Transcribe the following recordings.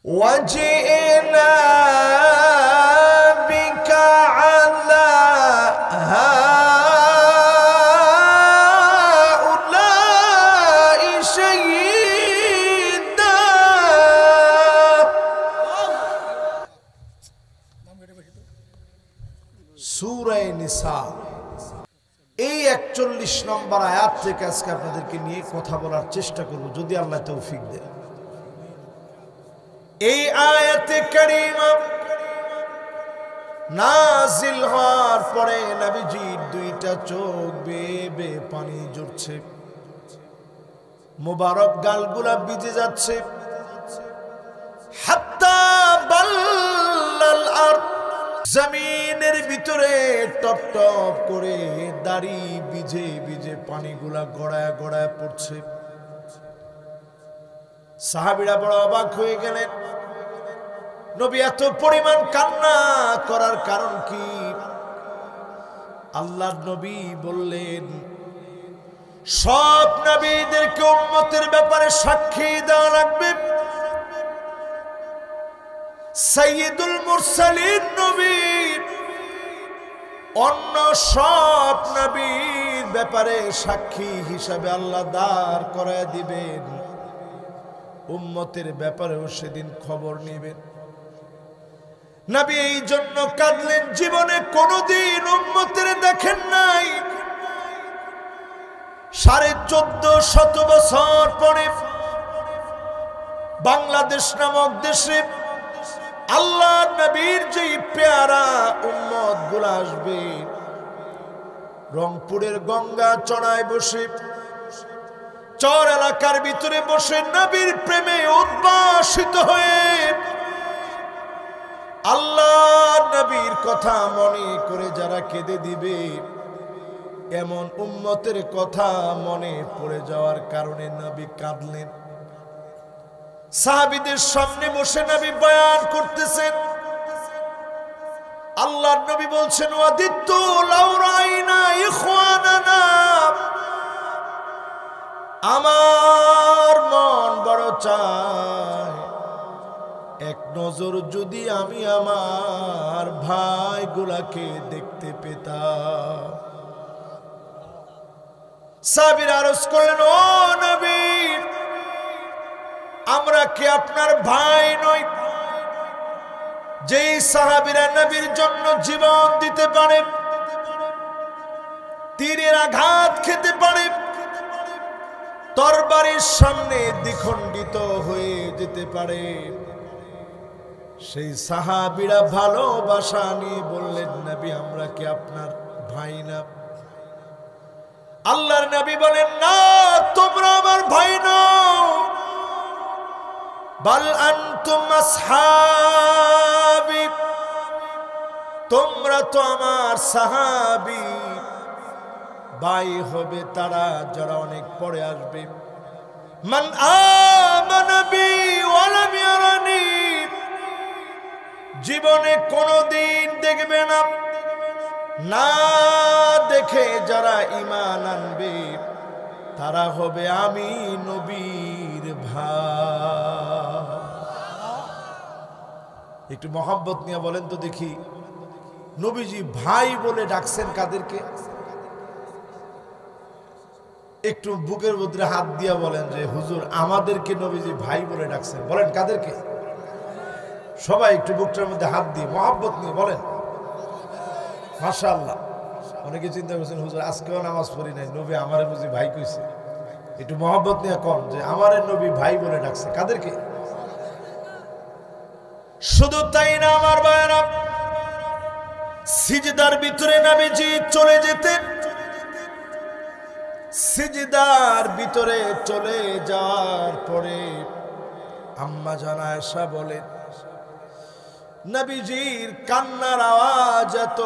وجئنا بك على هؤلاء شهيدا সূরা নিসা এই ৪১ নম্বর আয়াত থেকে আজকে আপনাদেরকে নিয়ে কথা বলার চেষ্টা করব যদি আল্লাহ তৌফিক দেন। এই আয়াতে কারিমা নাজিল হওয়ার পরে নবীজির দুইটা চোখ বেয়ে বেয়ে পানি ঝরছে, মোবারক গালগুলা ভিজে যাচ্ছে। হাত্তা বাল্লাল আরদ, জমিনের ভিতরে টপ টপ করে দাড়ি ভিজে ভিজে পানিগুলা গড়ায় গড়ায় পড়ছে। সাহাবীরা বড় অবাক হয়ে গেলেন, নবী এত পরিমাণ কান্না করার কারণ কি? আল্লাহর নবী বললেন, সব নবীদেরকে উম্মতের ব্যাপারে সাক্ষী দেওয়া লাগবে। সাইয়্যিদুল মুরসালিন নবী অন্য সব নবীর ব্যাপারে সাক্ষী হিসাবে আল্লাহ দাঁড় করায় দিবেন, উম্মতের ব্যাপারেও সেদিন খবর নেবেন। নবী এই জন্য কাঁদলেন, জীবনে কোনদিন উম্মতের দেখেন নাই। ১৪৫০ বছর পরে বাংলাদেশ নামক দেশে আল্লাহর নবীর যে পেয়ারা উম্মত গুলা আসবে, রংপুরের গঙ্গা চড়ায় বসে, চর এলাকার ভিতরে বসে নবীর প্রেমে উদ্ভাসিত হয়ে আল্লাহ নবীর কথা মনে করে যারা কেঁদে দিবে, এমন উম্মতের কথা মনে পড়ে যাওয়ার কারণে নবী কাঁদলেন। সাহাবীদের সামনে বসে নবী বয়ান করতেছেন। আল্লাহর নবী বলছেন, ওয়াদিতু লাউ রাইনা ইখওয়ানানা, আমার মন বড় চায় এক নজর যদি আমি আমার ভাইগুলাকে দেখতে পেতাম। সাহাবীরা আরজ করলেন, ও নবী, আমরা কি আপনার ভাই নই? যেই সাহাবীরা নবীর জন্য জীবন দিতে পারে, তীরের আঘাত খেতে পারে, তরবারির সামনে দ্বিখণ্ডিত হয়ে যেতে পারে, সেই সাহাবীরা ভালোবাসা নিয়ে বললেন, নবী আমরা কি আপনার ভাই না? আল্লাহর নবী বলেন, না, তোমরা আমার ভাই নও, বাল আনতুম আসহাবী, তোমরা তো আমার সাহাবী। ভাই হবে তারা যারা অনেক পরে আসবে। মান আমানা বি ওয়া লাম ইয়ারানি, জীবনে কোনদিন দেখবে না, না দেখে যারা ঈমান আনবে তারা হবে আমি নবীর ভাই। একটু মহব্বত নিয়ে বলেন তো দেখি, নবীজি ভাই বলে ডাকছেন কাদেরকে? একটু বুকের মধ্যে হাত দিয়া বলেন যে হুজুর আমাদেরকে নবীজি ভাই বলে ডাকছেন। বলেন কাদেরকে? সবাই একটু বুকটার মধ্যে হাত দিয়ে মহব্বত নিয়ে বলেন মাশাআল্লাহ। অনেকে চিন্তা করছেন হুজুর আজকেও নামাজ পড়ি নাই, নবী আমারে বুঝি ভাই কইছে। একটু মহব্বত নিয়ে কম যে আমারে নবী ভাই বলে ডাকছে। কাদেরকে? শুধু তাই না আমার ভাইরা, সিজদার ভিতরে নবীজি চলে যেতেন। সিজদার ভিতরে চলে যাওয়ার পরে আম্মা জান আয়েশা বলেন, নবীজির কান্নার আওয়াজ এত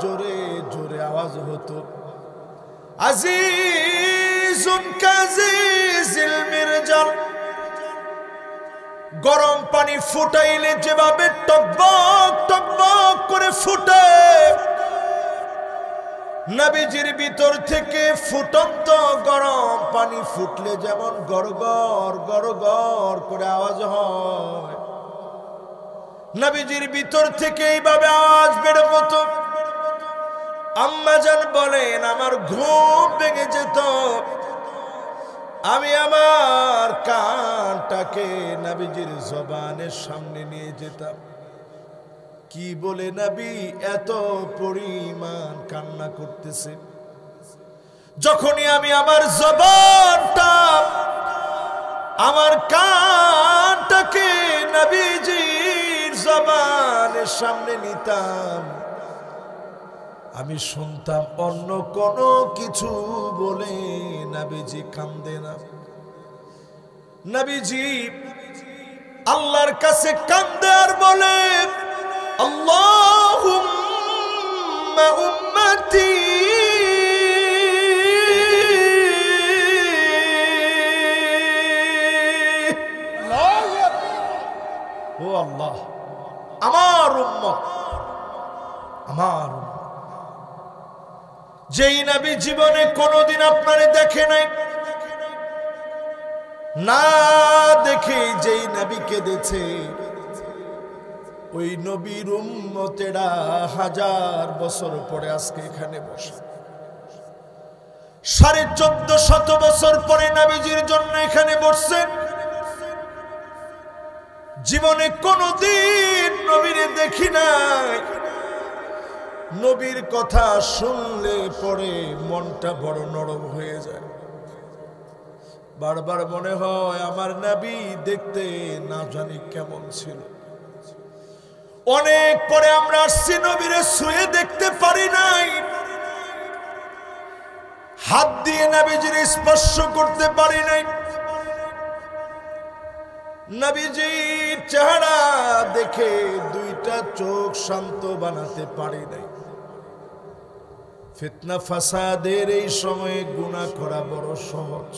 জোরে জোরে আওয়াজ হতো, আজিজুন কাজিজিল মিরজাল, গরম পানি ফুটাইলে যেভাবে টকবক টকবক করে ফুটে, নবীজির ভিতর থেকে ফুটন্ত গরম পানি ফুটলে যেমন গড়গড় গড়গড় করে আওয়াজ হয়, নবীজির ভিতর থেকে এইভাবে আওয়াজ বের হতো। আম্মাজান বলেন আমার ঘুম ভেঙে যেত, আমি আমার কানটাকে নবীজির জবানের সামনে নিয়ে যেতাম। কি বলে নবী এত পরিমাণ কান্না করতেছে। যখনই আমি আমার জবানটা আমার কানটাকে নবীজির জবানের সামনে নিতাম, আমি শুনতাম অন্য কোনো কিছু বলে নবীজি কান্দে না। নবীজি আল্লাহর কাছে কান্দে আর বলে আল্লাহুম্মা উম্মতি ও আল্লাহ আমার উম্মত আমার উম্মত। যেই নবী জীবনে কোনোদিন আপনারে দেখে নাই, না দেখে যেই নবীকে দেখে, ওই নবীর উম্মতেরা 1000 বছর পরে আজকে এখানে বসে। 1450 বছর পরে নবীজির জন্য এখানে বসছেন। জীবনে কোনোদিন নবীরে দেখি নাই। নবীর কথা শুনলে পরে মনটা বড় নরম হয়ে যায়। বারবার মনে হয় আমার নবী দেখতে না জানি কেমন ছিল। অনেক পরে আমরা আসছি, নবীরে ছুঁয়ে দেখতে পারি নাই, হাত দিয়ে নবীজির স্পর্শ করতে পারি নাই, নবীজির চেহারা দেখে দুইটা চোখ শান্ত বানাতে পারি নাই। ফিতনা ফাসাদের এই সময়ে গুনাহ করা বড় সহজ।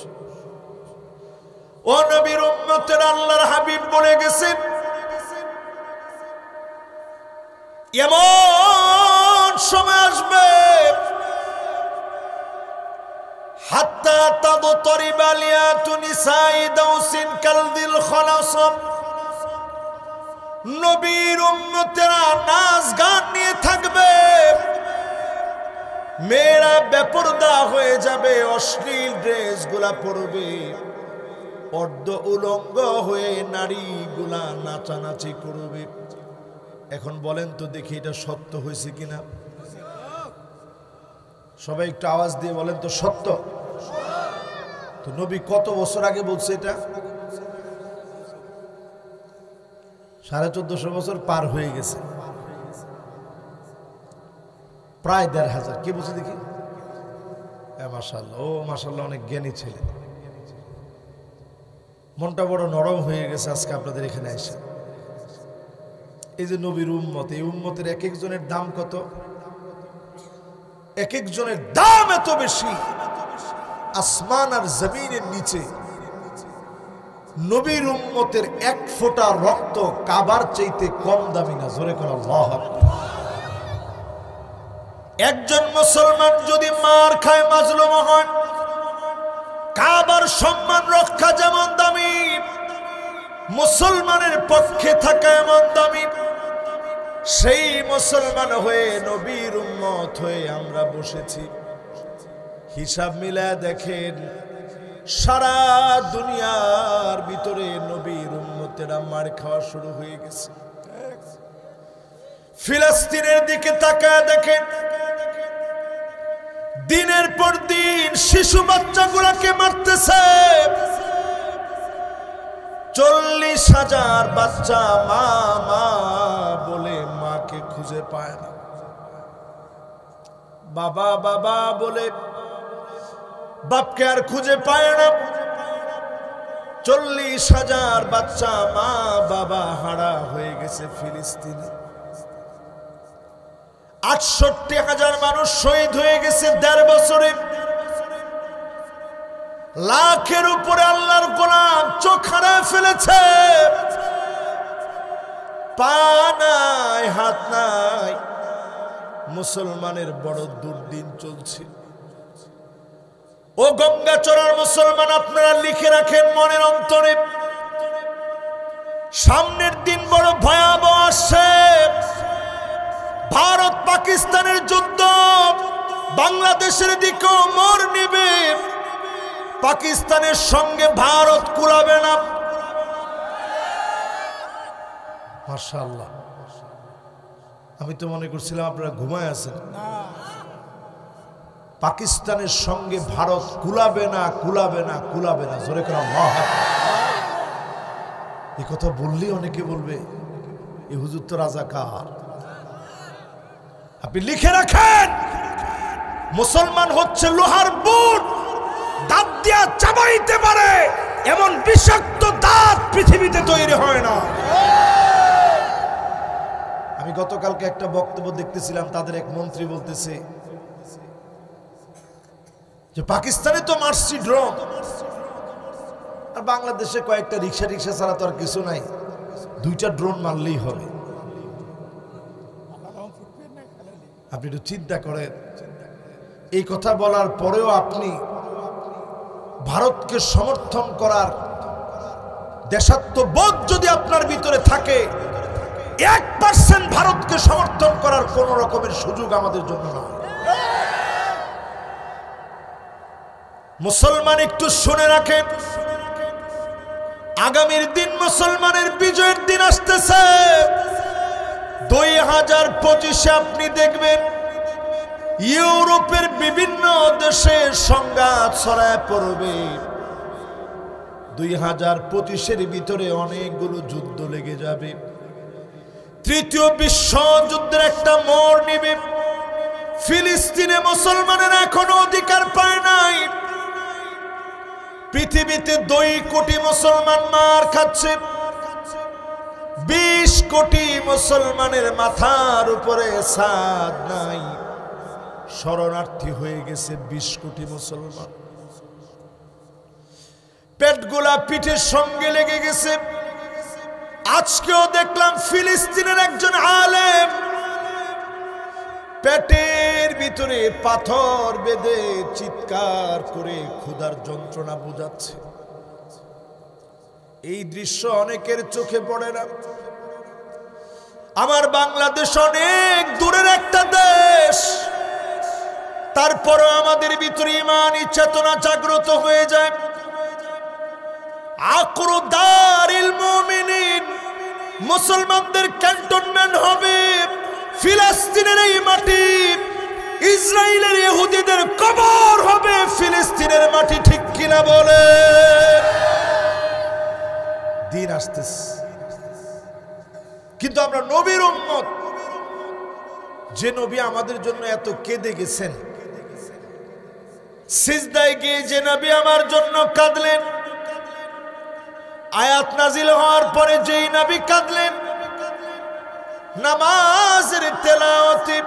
ও নবীর উম্মতের আল্লাহর হাবিব বলে গেছেন, এমন সময় আসবে হাত্তা তাদতরিবা লিয়াতু নিসাই দাউসিন কালদিল খলাসম। নবীর উম্মতেরা নাচ গান নিয়ে থাকবে, মেয়েরা বেপরদা হয়ে যাবে, অশ্লীল ড্রেস গুলা পরবে, অর্ধ উলঙ্গ হয়ে নারীগুলা নাচানাচি করবে। এখন বলেন তো দেখি এটা সত্য হয়েছে কিনা? সবাই একটু আওয়াজ দিয়ে বলেন তো সত্য? তো নবী কত বছর আগে বলছে এটা? 1450 বছর পার হয়ে গেছে, প্রায় 1500। কে বলছে দেখি? মাশাআল্লাহ, ও মাশাআল্লাহ, অনেক জ্ঞানী ছেলে। মনটা বড় নরম হয়ে গেছে আজকে আপনাদের এখানে এসে। এই যে নবীর উম্মত, এই উম্মতের এক একজনের দাম কত? এক একজনের দাম এত বেশি, আসমান আর জমিনের নিচে নবীর উম্মতের এক ফোঁটা রক্ত কাবার চাইতে কম দামি না। জোরে করে আল্লাহু আকবার। একজন মুসলমান যদি মার খায়, মাজলুম হয়, কাবার সম্মান রক্ষা যেমন দামি, মুসলমানের পক্ষে থাকা এমন দামি। সেই মুসলমান হয়ে নবীর উম্মত হয়ে আমরা বসেছি। হিসাব মিলায় দেখেন, সারা দুনিয়ার ভিতরে নবীর উম্মতেরা মার খাওয়া শুরু হয়ে গেছে। ফিলিস্তিনের দিকে তাকায় দেখেন, দিনের পর দিন শিশু বাচ্চাগুলোকে মারতেছে। 40,000 বাচ্চা মা মা বলে মাকে খুঁজে পায় না, বাবা বাবা বলে বাপকে আর খুঁজে পায় না। 40,000 বাচ্চা মা বাবা হারা হয়ে গেছে ফিলিস্তিনে। 68,000 মানুষ শহীদ হয়ে গেছে 1.5 বছরে। লাখের উপরে আল্লাহর গোলাম চোখ হারায় ফেলেছে, পা নাই, হাত নাই। মুসলমানের বড় দুর্দিন চলছে। ও গঙ্গাচড়ার মুসলমান, আপনারা লিখে রাখেন মনের অন্তরে, সামনের দিন বড় ভয়াবহ আসছে। ভারত পাকিস্তানের যুদ্ধ বাংলাদেশের দিকেও মোড় নেবে। পাকিস্তানের সঙ্গে ভারত কুলাবে না। মাশাআল্লাহ, আমি তো মনে করছিলাম আপনারা ঘুমায় আছেন। পাকিস্তানের সঙ্গে ভারত কুলাবে না, কুলাবে না, কুলাবে না। জোরে করে আল্লাহু আকবার। এই কথা বললেই অনেকে বলবে এই হুজুর তো রাজাকার। আপনি লিখে রাখেন, মুসলমান হচ্ছে লোহার বুট, দাঁত দিয়া চাবাইতে পারে এমন বিষাক্ত দাঁত পৃথিবীতে তৈরি হয় না। আমি গতকালকে একটা বক্তব্য দেখতেছিলাম, তাদের এক মন্ত্রী বলতেছে যে পাকিস্তানে তো মারছি ড্রোন, আর বাংলাদেশে কয়েকটা রিক্সা ছাড়া তো আর কিছু নাই, 2টা ড্রোন মারলেই হবে। আপনি একটু চিন্তা করেন, এই কথা বলার পরেও আপনি ভারতকে সমর্থন করার দেশাত্মবোধ যদি আপনার ভিতরে থাকে, 1% ভারতকে সমর্থন করার কোন রকমের সুযোগ আমাদের জন্য নয়। মুসলমান একটু শুনে রাখেন, আগামীর দিন মুসলমানের বিজয়ের দিন আসতেছে। 2025-এ আপনি দেখবেন ইউরোপের বিভিন্ন দেশে সংঘাত ছড়ায় পড়বে। 2025-এর ভিতরে অনেকগুলো যুদ্ধ লেগে যাবে। তৃতীয় বিশ্বযুদ্ধের একটা মোড় নিবে। ফিলিস্তিনে মুসলমানেরা এখনো অধিকার পায় নাই। পৃথিবীতে 2 কোটি মুসলমান মার খাচ্ছে। 20 কোটি মুসলমানের মাথার উপরে ছাদ নাই। শরণার্থী হয়ে গেছে 20 কোটি মুসলমান। পেটগুলা পিঠের সঙ্গে লেগে গেছে। আজকেও দেখলাম ফিলিস্তিনের একজন আলেম পেটের ভিতরে পাথর বেঁধে চিৎকার করে ক্ষুধার যন্ত্রণা বোঝাচ্ছে। এই দৃশ্য অনেকের চোখে পড়ে না। আমার বাংলাদেশ অনেক দূরের একটা দেশ, তারপরও আমাদের ভিতরে ঈমানি চেতনা জাগ্রত হয়ে যায়। আকরু দারিল মুমিনিন, মুসলমানদের ক্যান্টনমেন্ট হবে ফিলিস্তিনের এই মাটি। ইসরায়েলের ইহুদিদের কবর হবে ফিলিস্তিনের মাটি। ঠিক কিনা বলে? দিন আসতেছে, কিন্তু আমরা নবীর উম্মত, যে নবী আমাদের জন্য এত কেঁদে গেছেন, সিজদায় গিয়ে যে নবী আমার জন্য কাঁদলেন, আয়াত নাজিল হওয়ার পরে যেই নবী কাঁদলেন, নামাজের তেলাওয়াতে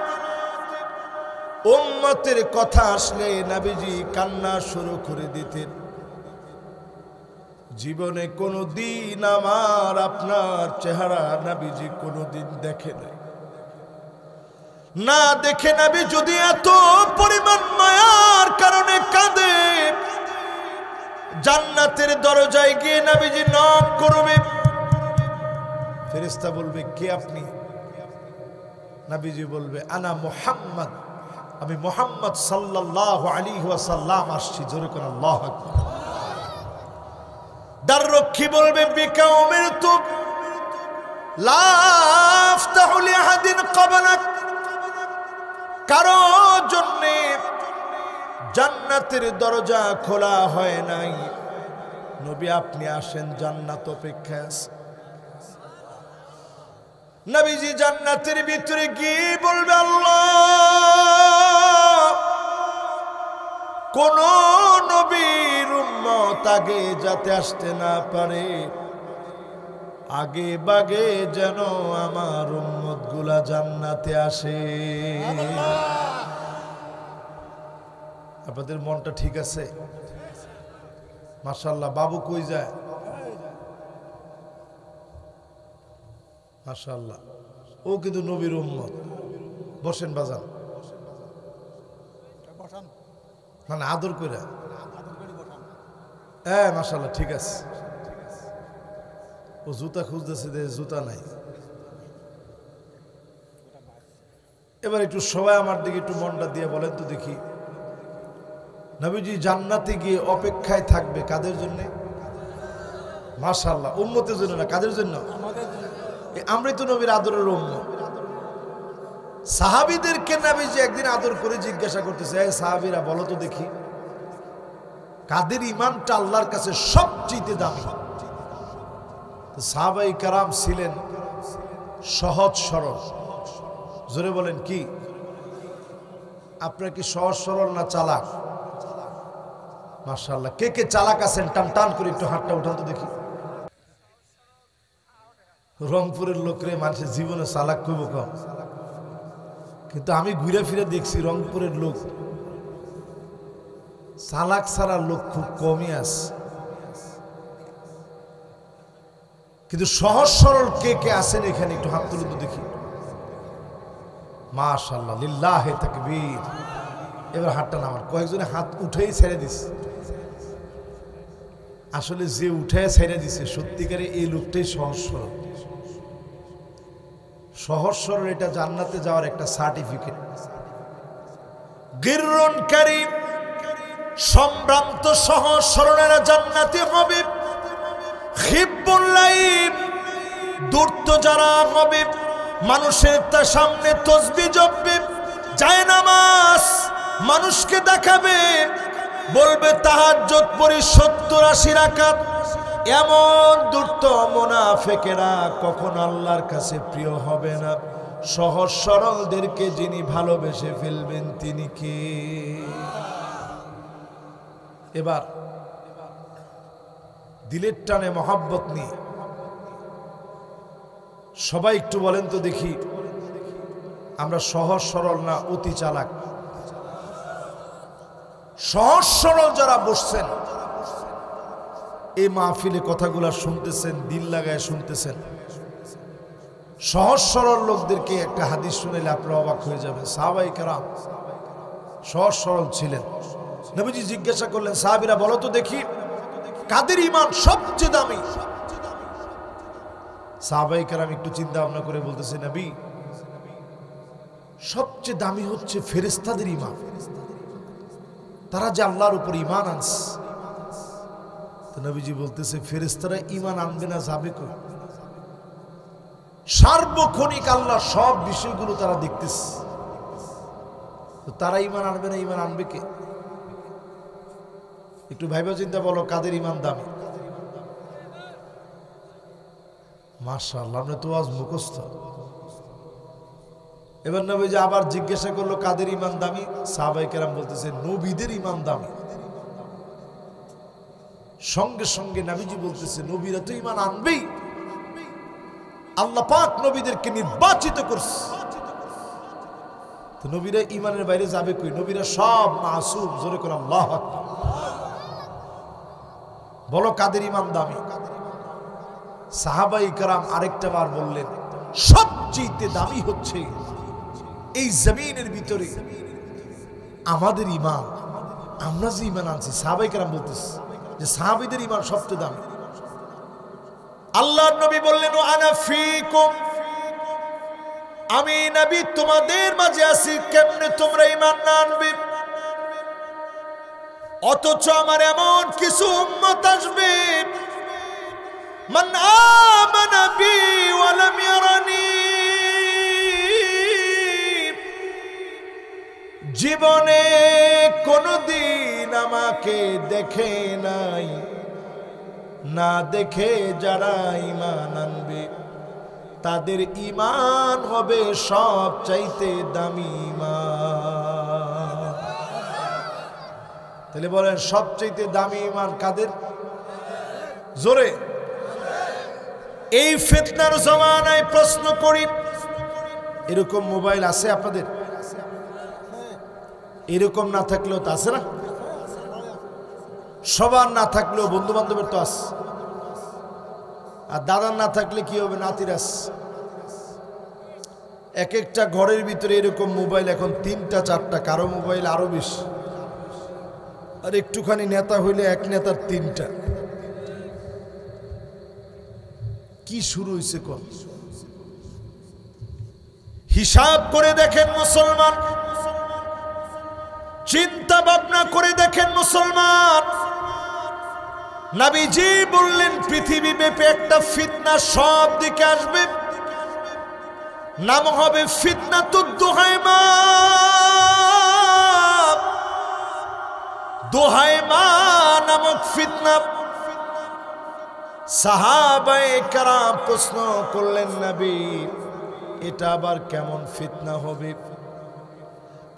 উম্মতের কথা আসলে নবীজি কান্না শুরু করে দিতেন। জীবনে কোনোদিন আমার আপনার চেহারা নবীজি কোনোদিন দেখে নাই। না দেখে নবী যদি এত পরিমাণ মায়ার কারণে কাঁদে, জান্নাতের দরজায় গিয়ে নবীজি নক করবে। ফেরেশতা বলবে, কে আপনি? নবীজি বলবে, আনা মুহাম্মদ, আমি মুহাম্মদ সাল্লাল্লাহু আলাইহি ওয়াসাল্লাম আসছি। জোরে করে আল্লাহু আকবার। দ্বাররক্ষী বলবে, বিকা উমিরতু লা আফতাহু লিআহাদিন ক্বাবলাক, কারো জন্য জান্নাতের দরজা খোলা হয় নাই। নবী আপনি আসেন, জান্নাত অপেক্ষায় আছে। নবীজি জান্নাতের ভিতরে গিয়ে বলবে, আল্লাহ, কোন নবীর উম্মত আগে যাতে আসতে না পারে, আগে বাগে যেন আমার উম্মত গুলা জান্নাতে আসে। আপনাদের মনটা ঠিক আছে? মাশাআল্লাহ। বাবু কই যায়? মাশাআল্লাহ, ও কিন্তু নবীর উম্মত। বসেন বাজান, মানে আদর কইরা। হ্যাঁ মাশাআল্লাহ, ঠিক আছে। ও জুতা খুঁজতেছে, জুতা নাই। এবার একটু সবাই আমার দিকে একটু মনটা দিয়ে বলেন তো দেখি, নবীজি জান্নাতে গিয়ে অপেক্ষায় থাকবে কাদের জন্য? মাশাআল্লাহ, উম্মতের জন্য না, কাদের জন্য? আমরাই তো নবীর আদরের উম্মত। সাহাবীদেরকে নবীজি একদিন আদর করে জিজ্ঞাসা করতেছে, এই সাহাবীরা বলো তো দেখি, কাদের ঈমানটা আল্লাহর কাছে সবচেয়ে দামি? তো সাহাবায়ে কেরাম ছিলেন সহজ সরল। জোরে বলেন কি? আপনারা কি সহজ সরল না চালাক? মাশাআল্লাহ, কে কে চালাক আছেন টান টান করে একটু হাতটা উঠান তো দেখি। রংপুরের লোকরে মানুষের জীবনে চালাক খুব কম, কিন্তু আমি ঘুরে ফিরে দেখছি রংপুরের লোক চালাক ছাড়া লোক খুব কমই আছে। কিন্তু সহজ সরল কে কে আছেন এখানে একটু হাত তুলে তো দেখি। মাশাআল্লাহ, লিল্লাহে তাকবীর। এবার হাতটা নামান। কয়েকজনে হাত উঠেই ছেড়ে দিছে। আসলে যে উঠে ছেড়ে দিছে সত্যিকারে এই লোকটাই সহজ সরল। সহজ সরল এটা জান্নাতে যাওয়ার একটা সার্টিফিকেট। গিররুন কারীম, সম্ভ্রান্ত সহজ সরলেরা জান্নাতে হবে। খিব্বুল লাইম, দূর্ত যারা হবে, মানুষের তার সামনে তসবিহ জপবে, যায় নামাজ মানুষকে দেখাবে, বলবে তাহাজ্জুদ পড়ি 70-80 রাকাত। এমন দূর্ত মুনাফিকেরা কখন আল্লাহর কাছে প্রিয় হবে না। সহজ সরলদেরকে যিনি ভালোবেসে ফেলবেন তিনি কে? এবার দিলের টানে মহব্বত নিয়ে সবাই একটু বলেন তো দেখি, আমরা সহজ সরল না অতি চালাক? সহজ সরল যারা বসছেন এই মাহফিলে কথাগুলা শুনতেছেন, দিল লাগায় শুনতেছেন, সহজ সরল লোকদেরকে একটা হাদিস শুনাইলে আপনারা অবাক হয়ে যাবেন। সাহাবায়ে কেরাম সহজ সরল ছিলেন। নবীজি জিজ্ঞাসা করলেন, সাহাবীরা বলো তো দেখি, কাদের ঈমান সবচেয়ে দামি? সাহাবায়ে কেরাম একটু চিন্তা ভাবনা করে বলতেছে, নবী সবচেয়ে দামি হচ্ছে ফেরেশতাদের ঈমান। তারা যে আল্লাহর উপর ঈমান আনছে। তো নবীজি বলতেছে, ফেরেশতারা ঈমান আনবে না যাবে কই? সার্বক্ষণিক আল্লাহ সব বিষয়গুলো তারা দেখতেছে, তো তারা ঈমান আনবে না, ঈমান আনবে কে? একটু ভাইবা চিন্তা বলো, কাদের ঈমান দামি? মাশাআল্লাহ, আপনি তো আজ মুখস্থ। এবার নবীজি আবার জিজ্ঞাসা করলো, কাদের ঈমান দামি? সাহাবায়ে কেরাম বলতেছে, নবীদের ঈমান দামি। সঙ্গে সঙ্গে নবীজি বলতেছে, নবীরা তো ঈমান আনবেই, আল্লাহ পাক নবীদেরকে নির্বাচিত করছে, তো নবীরা ঈমানের বাইরে যাবে কই? নবীরা সব মাসুম। জোরে করে আল্লাহু আকবার বলো, কাদের ঈমান দামি? সাহাবায়ে কেরাম আরেকটা বার বললেন, সবচেয়ে দামি হচ্ছে এই জমিনের ভিতরে আমাদের ঈমান, আমরা যে ঈমান আনছি। সাহাবায়ে কেরাম বলতেছে যে সাহাবীদের ঈমান সবচেয়ে দামি। আল্লাহর নবী বললেন, আনা ফীকুম, আমি নবী তোমাদের মাঝে আছি, কেমনে তোমরা ঈমান না আনবে? অথচ আমার এমন কিছু উম্মত আসবে, মান আমানা বি ওয়া লাম ইয়ারানি, জীবনে কোনদিন আমাকে দেখে নাই, না দেখে যারা ঈমান আনবে তাদের ঈমান হবে সবচাইতে দামি ঈমান। তাহলে বলেন, সবচাইতে দামি ঈমান কাদের? জোরে। এই ফিতনার জামানায় প্রশ্ন করি, এরকম মোবাইল আছে আপনাদের? এরকম না থাকলেও তো আছে না? সবার না থাকলেও বন্ধু বান্ধবের তো আছে। আর দাদার না থাকলে কি হবে? নাতির আছে। এক একটা ঘরের ভিতরে এরকম মোবাইল এখন 3টা 4টা, কারো মোবাইল আরো বেশি। আর একটুখানি নেতা হইলে এক নেতার 3টা। কি শুরু হয়েছে কোন হিসাব করে দেখেন মুসলমান, চিন্তা ভাবনা করে দেখেন মুসলমান। নবীজি বললেন পৃথিবী ব্যাপী একটা ফিতনা সব দিকে আসবে, নাম হবে ফিতনাতুদ দুহাইমা। দুহাইমা নামক ফিতনা। সাহাবায়ে কেরাম প্রশ্ন করলেন নবী এটা আবার কেমন ফিতনা হবে?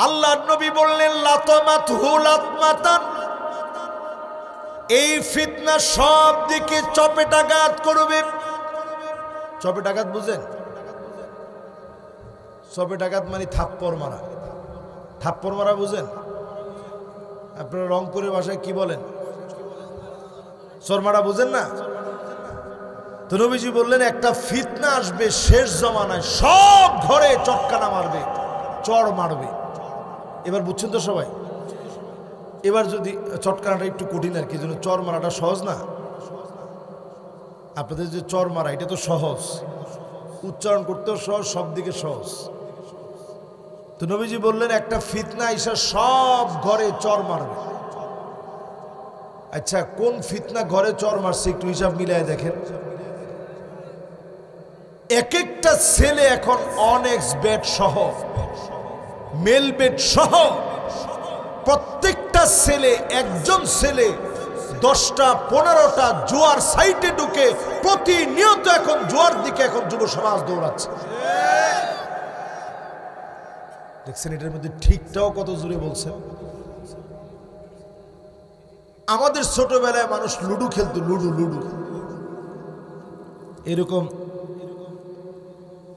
আল্লাহর নবী বললেন লাতামাতহু লাতমাতান, এই ফিতনা সব দিকে চপেটাঘাত করবে। চপেটাঘাত বুঝেন? চপেটাঘাত মানে থাপ্পড় মারা। থাপ্পড় মারা বুঝেন? আপনারা রংপুরের ভাষায় কি বলেন? চরমারা বুঝেন না? তো নবীজি বললেন একটা ফিতনা আসবে শেষ জমানায়, সব ঘরে চটকানা মারবে, চড় মারবে। এবার বুঝছেন তো সবাই? এবার যদি চটকানাটা একটু কঠিন আর কি, যেন চর মারাটা সহজ না। আপনাদের যে চর মারা এটা তো সহজ, উচ্চারণ করতেও সহজ, সব দিকে সহজ। তো নবীজি বললেন একটা ফিতনা আইসা সব ঘরে চর মারবে। আচ্ছা কোন ফিতনা ঘরে চর মারছে একটু হিসাব মিলাই দেখেন। এক একটা ছেলে এখন অনেক্স বেড সহ, মেল বেড সহ, প্রত্যেকটা ছেলে, একজন ছেলে 10টা 15টা জুয়ার সাইটে ঢুকে প্রতিনিয়ত এখন জুয়ার দিকে এখন যুব সমাজ দৌড়াচ্ছে। দেখছেন এটার মধ্যে ঠিকটাও কত জোরে বলছে। আমাদের ছোটবেলায় মানুষ লুডু খেলতো, লুডু লুডু এরকম,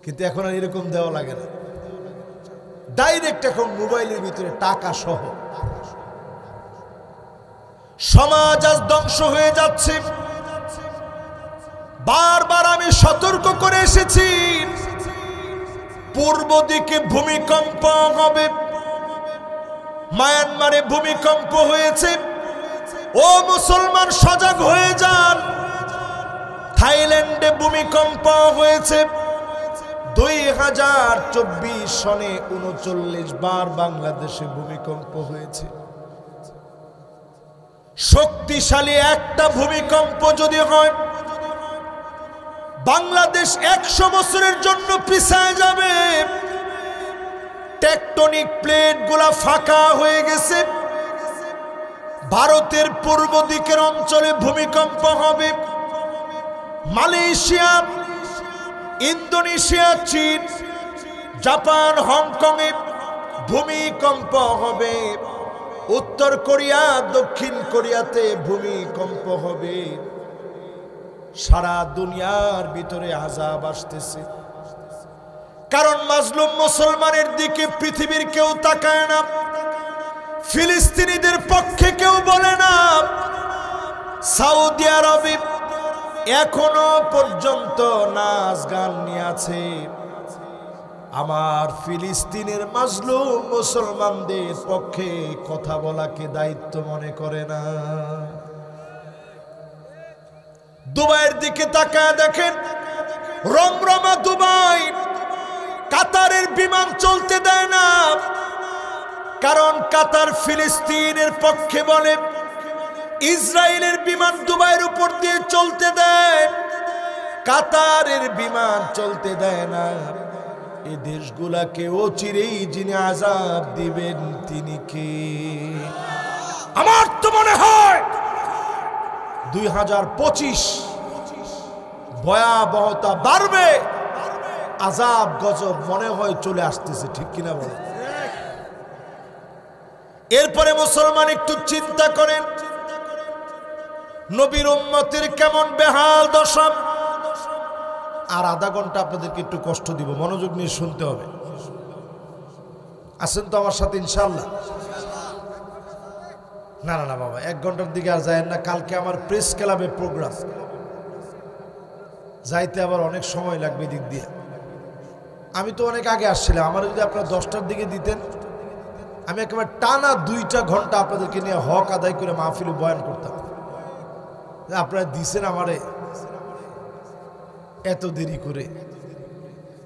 কিন্তু এখন আর এরকম দেওয়া লাগে না, ডাইরেক্ট এখন মোবাইলের ভিতরে টাকা সহ। সমাজ আজ ধ্বংস হয়ে যাচ্ছে। বারবার আমি সতর্ক করে এসেছি পূর্ব দিকে ভূমিকম্প হবে। মায়ানমারে ভূমিকম্প হয়েছে, ও মুসলমান সজাগ হয়ে যান। থাইল্যান্ডে ভূমিকম্প হয়েছে। 2024 সনে 39 বার বাংলাদেশে ভূমিকম্প হয়েছে। শক্তিশালী একটা ভূমিকম্প যদি হয় বাংলাদেশ 100 বছরের জন্য পিছায় যাবে। টেকটনিক প্লেট গুলা ফাঁকা হয়ে গেছে। ভারতের পূর্ব দিকের অঞ্চলে ভূমিকম্প হবে। মালয়েশিয়া, ইন্দোনেশিয়া, চীন, জাপান, হংকংয়ে ভূমিকম্প হবে। উত্তর কোরিয়া, দক্ষিণ কোরিয়াতে ভূমিকম্প হবে। সারা দুনিয়ার ভিতরে আযাব আসতেছে, কারণ মাজলুম মুসলমানের দিকে পৃথিবীর কেউ তাকায় না, ফিলিস্তিনিদের পক্ষে কেউ বলে না। সৌদি আরবে এখনো পর্যন্ত নাচ গান নিয়ে আছে। আমার ফিলিস্তিনের মাজলুম মুসলমানদের পক্ষে কথা বলাকে দায়িত্ব মনে করে না। দুবাইয়ের দিকে তাকায় দেখেন, রমরমা দুবাই, কাতারের বিমান চলতে দেয় না, কারণ কাতার ফিলিস্তিনের পক্ষে বলে। ইসরায়েলের বিমান দুবাইয়ের উপর দিয়ে চলতে দেয়, কাতারের বিমান চলতে দেয় না। এই দেশগুলাকে অচিরেই যিনি আযাব দিবেন তিনি কে? আমার তো মনে হয় 2025 ভয়াবহতা বাড়বে, আযাব গজব মনে হয় চলে আসতেছে, ঠিক কিনা বলেন? এরপরে মুসলমান একটু চিন্তা করেন নবীর উম্মতের কেমন বেহাল দশা। আর আধা ঘন্টা আপনাদেরকে একটু কষ্ট দিব, মনোযোগ নিয়ে শুনতে হবে। আসেন তো আমার সাথে ইনশাআল্লাহ? না না না বাবা, 1 ঘন্টার দিকে আর যায়েন না। কালকে আমার প্রেস ক্লাবে প্রোগ্রাম, যাইতে আবার অনেক সময় লাগবে দিক দিয়ে। আমি তো অনেক আগে আসছিলাম, আমার যদি আপনারা 10টার দিকে দিতেন আমি একেবারে টানা 2টা ঘন্টা আপনাদেরকে নিয়ে হক আদায় করে মাহফিলে বয়ান করতাম। আপনারা দিছেন আমারে, এত দেরি করে,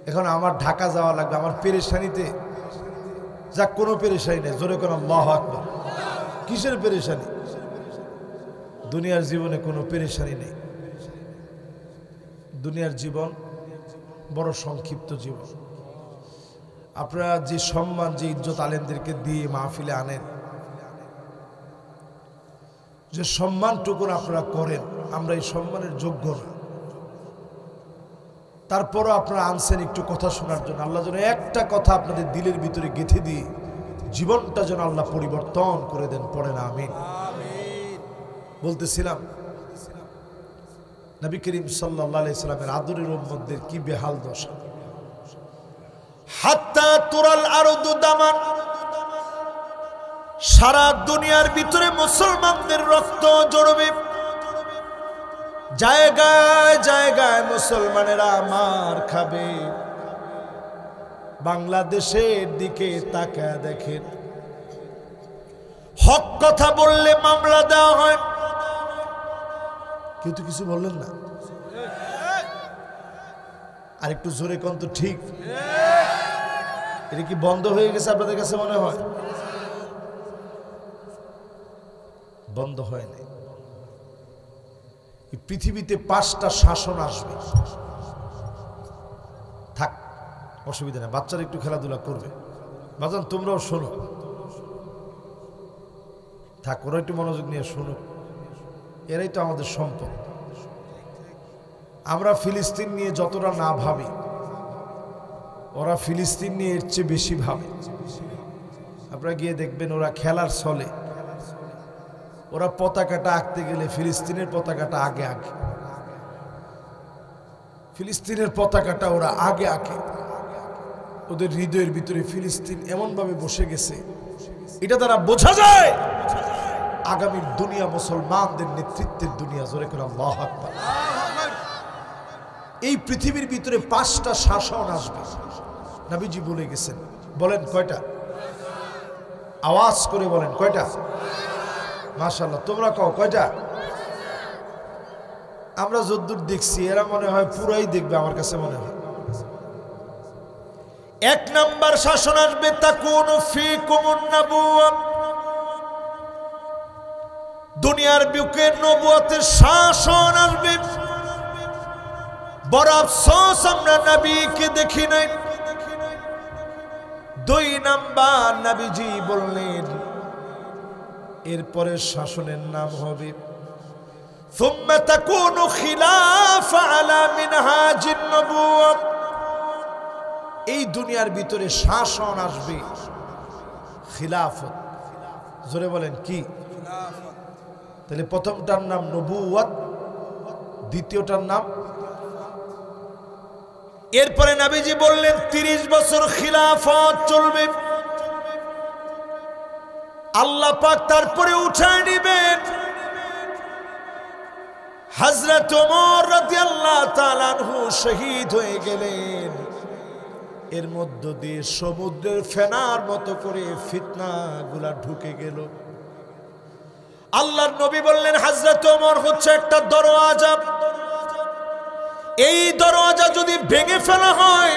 এখন আমার ঢাকা যাওয়া লাগবে, আমার পেরেশানিতে যাক কোনো পেরেশানি নেই, জোরে কোন আল্লাহু আকবার। কিসের পেরেশানি? দুনিয়ার জীবনে কোনো পেরেশানি নেই। দুনিয়ার জীবন বড় সংক্ষিপ্ত জীবন। আপনারা যে সম্মান, যে ইজ্জত আলেমদেরকে দিয়ে মাহফিলে আনেন, যে সম্মানটুকুন আপনারা করেন, আমরা এই সম্মানের যোগ্য না। তারপরও আপনারা আনছেন একটু কথা শোনার জন্য। আল্লাহ যেন একটা কথা আপনাদের দিলের ভিতরে গেঁথে দিয়ে জীবনটা যেন আল্লাহ পরিবর্তন করে দেন, পড়ে না আমিন। বলতেছিলাম নবী করিম সাল্লাল্লাহু আলাইহি সাল্লামের আদরের উম্মতদের কি বেহাল দশা। হাত্তা তুরাল আরদু দামান, সারা দুনিয়ার ভিতরে মুসলমানদের রক্ত জড়বে, জায়গায় জায়গায় মুসলমানেরা মার খাবে। বাংলাদেশের দিকে তাকায় দেখেন, হক কথা বললে মামলা দেওয়া হয়। কেউ তো কিছু বললেন না, আর একটু জোরে কোন তো ঠিক। এটা কি বন্ধ হয়ে গেছে আপনাদের কাছে মনে হয়? বন্ধ হয় নাই। পৃথিবীতে 5টা শাসন আসবে, থাক অসুবিধা নেই, বাচ্চারা একটু খেলাধুলা করবে। বাজান তোমরাও শোনো, থাক ওরা একটু মনোযোগ নিয়ে শোনো, এরাই তো আমাদের সম্পদ। আমরা ফিলিস্তিন নিয়ে যতটা না ভাবি, ওরা ফিলিস্তিন নিয়ে এর চেয়ে বেশি ভাবে। আপনারা গিয়ে দেখবেন ওরা খেলার ছলে, ওরা পতাকাটা আঁকতে গেলে ফিলিস্তিনের পতাকাটা আগে আঁকে, ফিলিস্তিনের পতাকাটা ওরা আগে আঁকে। ওদের হৃদয়ের ভিতরে ফিলিস্তিন এমনভাবে বসে গেছে, এটা দ্বারা বোঝা যায় আগামীর দুনিয়া মুসলমানদের নেতৃত্বের দুনিয়া। জোরে করে আল্লাহু আকবার। এই পৃথিবীর ভিতরে 5টা শাসন আসবে, নবীজি বলে গেছেন। বলেন কয়টা? আওয়াজ করে বলেন কয়টা? মাশাআল্লাহ, তোমরা কও কয়টা? আমরা যদ্দূর দেখছি, এরা মনে হয় পুরাই দেখবে, আমার কাছে মনে হয়। 1 নাম্বার শাসন আসবে, তাকুনু ফীকুমুন নাবুওয়া। দুনিয়ার বুকে নবুয়তের শাসন আসবে। বড় আফসোস আমরা নবীকে দেখি নাই। 2 নাম্বার নবীজি বললেন, এরপরে শাসনের নাম হবে সুম্মা তাকুনু খিলাফা আলা মিনহাজিন নবুওয়া। এই দুনিয়ার ভিতরে শাসন আসবে খিলাফত। জোরে বলেন কি? তাহলে প্রথমটার নাম নবুওয়াত, দ্বিতীয়টার নাম। এরপরে নবীজি বললেন 30 বছর খিলাফত চলবে। আল্লাহ পাক তারপরে উঠায় নিবেন। হযরত ওমর রাদিয়াল্লাহু তাআলা আনহু শহীদ হয়ে গেলেন। এর মধ্য দিয়ে সমুদ্রের ফেনার মতো করে ফিতনাগুলা ঢুকে গেল। আল্লাহর নবী বললেন, হযরত ওমর হচ্ছে একটা দরওয়াজা, এই দরওয়াজা যদি ভেঙে ফেলা হয়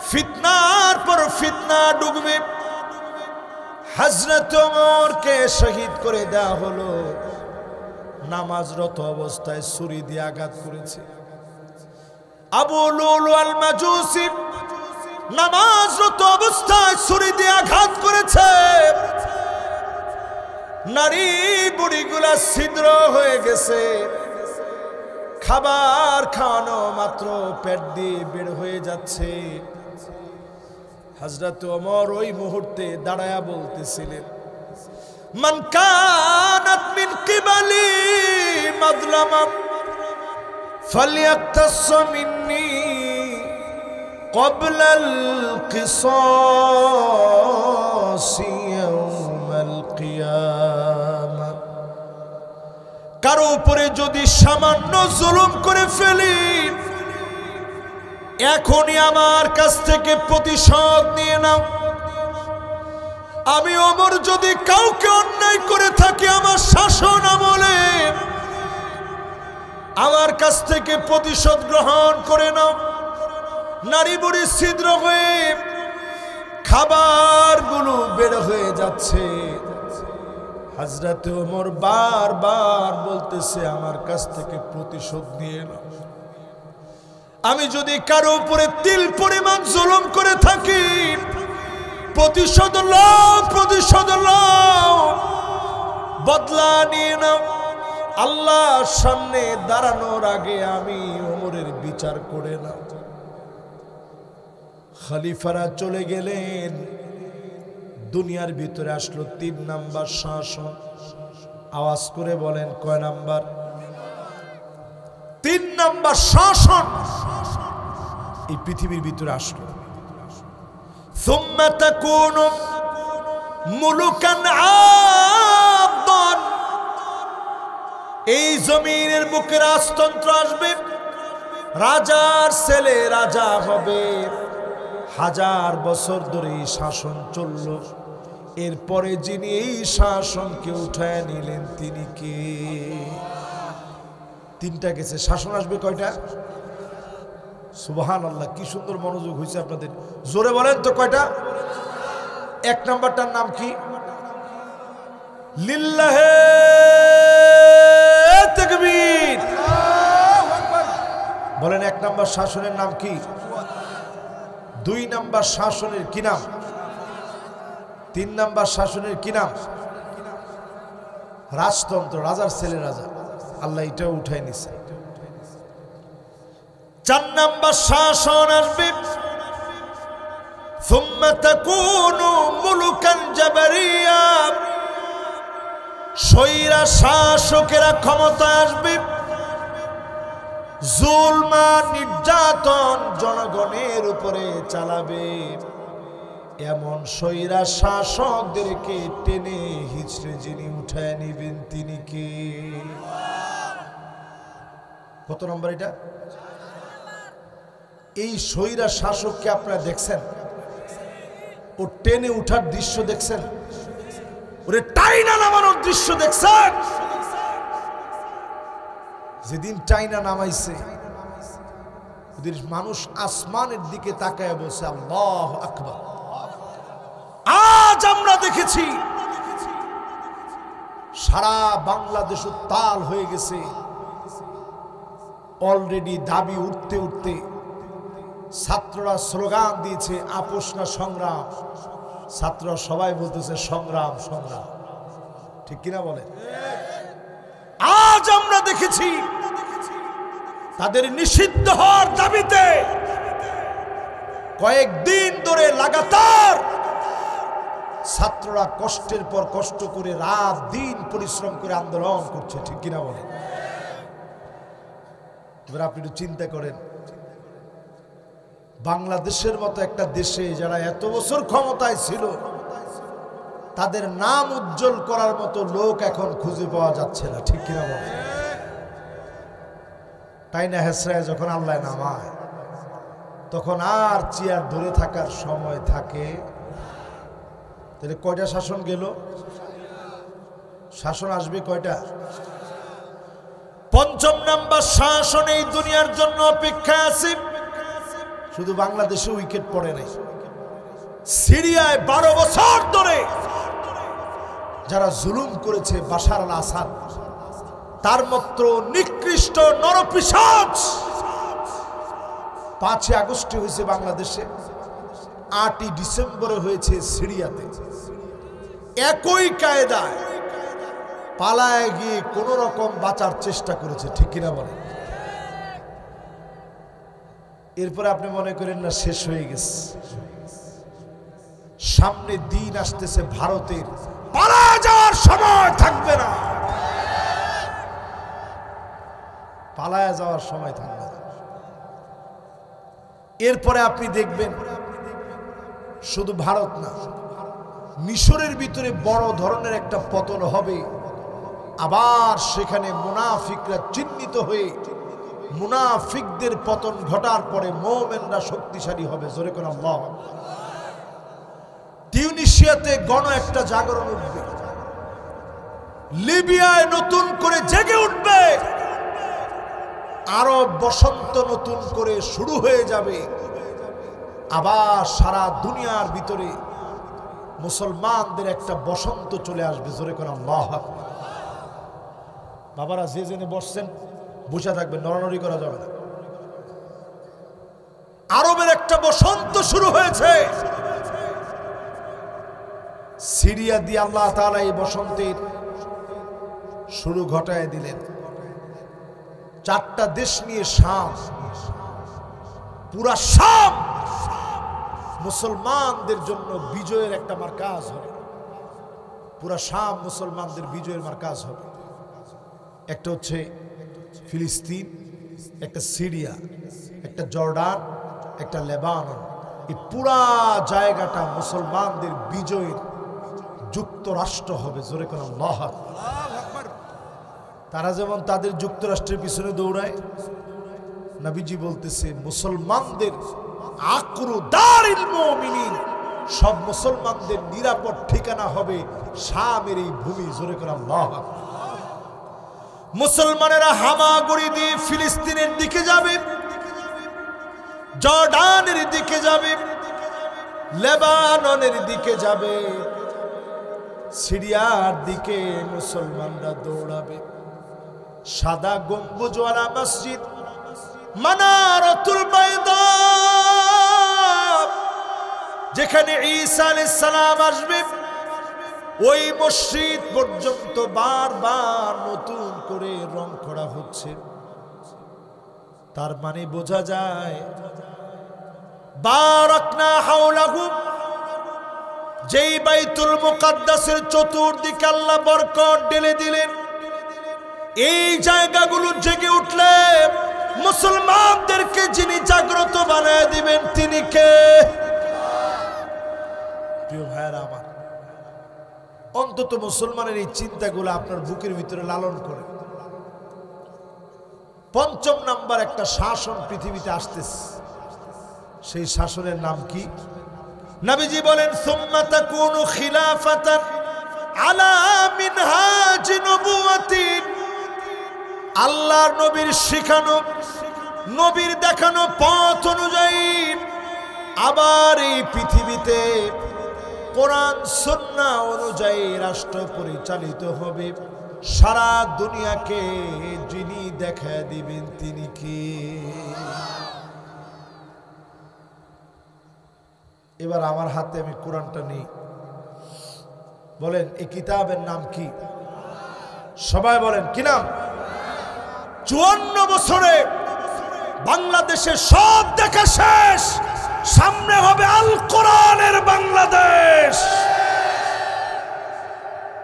ফিতনার পর ফিতনা ঢুকবে। হযরত ওমরকে শহীদ করে দেওয়া হলো। নামাজরত অবস্থায় ছুরি দিয়ে আঘাত করেছে। আবু লুলু আল মাজুসি নামাজরত অবস্থায় ছুরি দিয়ে আঘাত করেছে। নারী বুড়িগুলা ছিদ্র হয়ে গেছে। খাবার খাওয়ানো মাত্র পেট দিয়ে বের হয়ে যাচ্ছে। হযরত ওমর ওই মুহূর্তে দাঁড়ায়া বলতেছিলেন, মান কানাত মিন কিবালি মাযলামা ফালইয়াকতাস মিন্নি ক্বাবলা আল কিসাস ইয়াউমাল কিয়ামা। কারো উপরে যদি সামান্য জুলুম করে ফেলি, এখনই আমার কাছ থেকে প্রতিশোধ নিয়ে নাও। আমি ওমর যদি কাউকে অন্যায় করে থাকি আমার শাসন আমলে, আমার কাছ থেকে প্রতিশোধ গ্রহণ করে নাও। নারী বুড়ি ছিদ্র হয়ে খাবারগুলো বের হয়ে যাচ্ছে। হযরতে ওমর বারবার বলতেছে আমার কাছ থেকে প্রতিশোধ নিয়ে নাও। আমি যদি কারো উপরে তিল পরিমাণ জুলুম করে থাকি, প্রতিশোধ লও, প্রতিশোধ লও, বদলা নিয়ে নাও। আল্লাহর সামনে দাঁড়ানোর আগে আমি ওমরের বিচার করে নাও। খলিফারা চলে গেলেন। দুনিয়ার ভিতরে আসলো ৩ নাম্বার শাসন। আওয়াজ করে বলেন কয় নাম্বার? ৩ নাম্বার শাসন এই পৃথিবীর ভিতরে আসলো। সুম্মা তাকুনু মুলুকান আবদান, এই জমিনের বুকে রাজতন্ত্র আসবে, রাজার ছেলে রাজা হবে। 1000 বছর ধরে এই শাসন চলল। এরপরে যিনি এই শাসনকে উঠায় নিলেন তিনি কে? 3টা গেছে, শাসন আসবে কয়টা? সুবহানাল্লাহ, কি সুন্দর মনোযোগ হয়েছে আপনাদের। জোরে বলেন তো কয়টা? 1 নাম্বারটার নাম কি? লিল্লাহে তাকবীর। বলেন 1 নাম্বার শাসনের নাম কি? 2 নাম্বার শাসনের কি নাম? 3 নাম্বার শাসনের কি নাম? রাজতন্ত্র, রাজার ছেলে রাজা। আল্লাহ এটাও উঠাই নিছে। 4 নাম্বার শাসন আসবে, সুম্মা তাকুনু মুলুকান জাবারিয়া, স্বৈরা শাসকেরা ক্ষমতায় আসবে, জুলমা নির্যাতন জনগণের উপরে চালাবে। এমন স্বৈরা শাসকদেরকে টেনে হিচড়ে যিনি উঠায় নিবেন তিনি কে? কত নম্বর এটা? এই স্বৈরা শাসককে আপনারা দেখছেন? ও টেনে উঠার দৃশ্য দেখছেন? ওরে টাইনা নামানোর দৃশ্য দেখছেন? যেদিন টাইনা নামাইছে ওদের মানুষ আসমানের দিকে তাকায় বলছে আল্লাহু আকবার। আজ আমরা দেখেছি সারা বাংলাদেশ উত্তাল হয়ে গেছে। অলরেডি দাবি উঠতে উঠতে ছাত্ররা স্লোগান দিয়েছে আপোষ না সংগ্রাম। ছাত্ররা সবাই বলতেছে সংগ্রাম সংগ্রাম, ঠিক কিনা বলে? আজ আমরা দেখেছি তাদের নিষিদ্ধ হওয়ার দাবিতে কয়েকদিন ধরে লাগাতার ছাত্ররা কষ্টের পর কষ্ট করে রাত দিন পরিশ্রম করে আন্দোলন করছে, ঠিক কিনা বলে? এবার আপনি একটু চিন্তা করেন, বাংলাদেশের মতো একটা দেশে যারা এত বছর ক্ষমতায় ছিল তাদের নাম উজ্জ্বল করার মতো লোক এখন খুঁজে পাওয়া যাচ্ছে না, ঠিক কিনা বলে? তাই না? হেসরায় যখন আল্লাহ নামায় তখন আর চেয়ার ধরে থাকার সময় থাকে? তাহলে কয়টা শাসন গেল? শাসন আসবে কয়টা? 5 নাম্বার শাসন এই দুনিয়ার জন্য অপেক্ষা আছে। শুধু বাংলাদেশে উইকেট পড়ে নাই, সিরিয়ায় 12 বছর ধরে যারা জুলুম করেছে বাশার আল আসাদ, তার মাত্র নিকৃষ্ট নরপিশাচ 5 আগস্টে হয়েছে বাংলাদেশে, 8 ডিসেম্বরে হয়েছে সিরিয়াতে। একই কায়দায় পালায় গিয়ে কোন রকম বাঁচার চেষ্টা করেছে, ঠিক কিনা বলে? এরপরে আপনি মনে করেন না শেষ হয়ে গেছে? সামনে দিন আসতেছে ভারতের, পালায় যাওয়ার সময় থাকবে না, পালায় যাওয়ার সময় থাকবে না। এরপরে আপনি দেখবেন শুধু ভারত না, মিশরের ভিতরে বড় ধরনের একটা পতন হবে। আবার সেখানে মুনাফিকরা চিহ্নিত হয়ে মুনাফিকদের পতন ঘটার পরে মুমিনরা শক্তিশালী হবে। জোরে করে আল্লাহু আকবার। টিউনিশিয়াতে গণ একটা জাগরণ উঠবে, লিবিয়ায় নতুন করে জেগে উঠবে, আরব বসন্ত নতুন করে শুরু হয়ে যাবে। আবার সারা দুনিয়ার ভিতরে মুসলমানদের একটা বসন্ত চলে আসবে। জোরে করে আল্লাহু আকবার। বাবারা যে জেনে বসছেন বসে থাকবেন, নড়ানড়ি করা যাবে না। আরবের একটা বসন্ত শুরু হয়েছে। সিরিয়া দিয়ে আল্লাহ তাআলা এই বসন্তের শুরু ঘটায় দিলেন। 4টা দেশ নিয়ে শাম, পুরা শাম মুসলমানদের জন্য বিজয়ের একটা মার্কাজ হবে। পুরা শাম মুসলমানদের বিজয়ের মার্কাজ হবে। একটা হচ্ছে ফিলিস্তিন, একটা সিরিয়া, একটা জর্ডান, একটা লেবানন। এই পুরা জায়গাটা মুসলমানদের বিজয়ের যুক্তরাষ্ট্র হবে। জোরে করে আল্লাহু আকবার। তারা যেমন তাদের যুক্তরাষ্ট্রের পিছনে দৌড়ায়, নবীজি বলতেছে মুসলমানদের আকরু দারিল মুমিনিন, সব মুসলমানদের নিরাপদ ঠিকানা হবে শামের এই ভূমি। জোরে করে আল্লাহু আকবার। মুসলমানেরা হামাগুড়ি দিয়ে ফিলিস্তিনের দিকে যাবে, জর্ডানের দিকে যাবে, লেবাননের দিকে যাবে, সিরিয়ার দিকে মুসলমানরা দৌড়াবে। সাদা গম্বুজওয়ালা মসজিদ মানারাতুল বাইদা, যেখানে ঈসা আলাইহিস সালাম আসবে, ওই মসজিদ পর্যন্ত বারবার নতুন করে রং করা হচ্ছে। তার মানে বোঝা যায় বারাকনা হাওলাহু, যেই বাইতুল মুকাদ্দাসের চতুর্দিকে আল্লাহ বরকত ঢেলে দিলেন, এই জায়গাগুলো জেগে উঠলে মুসলমানদেরকে যিনি জাগ্রত বানায় দিবেন তিনি কে? প্রিয় ভাইরা আমার, অন্তত মুসলমানের এই চিন্তাগুলো আপনার বুকের ভিতরে লালন করে। 5ম নাম্বার একটা শাসন পৃথিবীতে আসতেছে। সেই শাসনের নাম কি? নবীজি বলেন সুম্মা তাকুনু খিলাফাতান আলা মিনহাজ নবুওয়াতিন, আল্লাহর নবীর শিখানো, নবীর দেখানো পথ অনুযায়ী আবার এই পৃথিবীতে কোরআন সুন্নাহ অনুযায়ী রাষ্ট্র পরিচালিত হবে। সারা দুনিয়াকে যিনি দেখা দিবেন তিনি কি? এবার আমার হাতে আমি কোরআনটা নেই, বলেন এই কিতাবের নাম কি? সবাই বলেন কি নাম? 54 বছরে বাংলাদেশের সব দেখা শেষ, সামনে হবে আল কোরআনের বাংলাদেশ।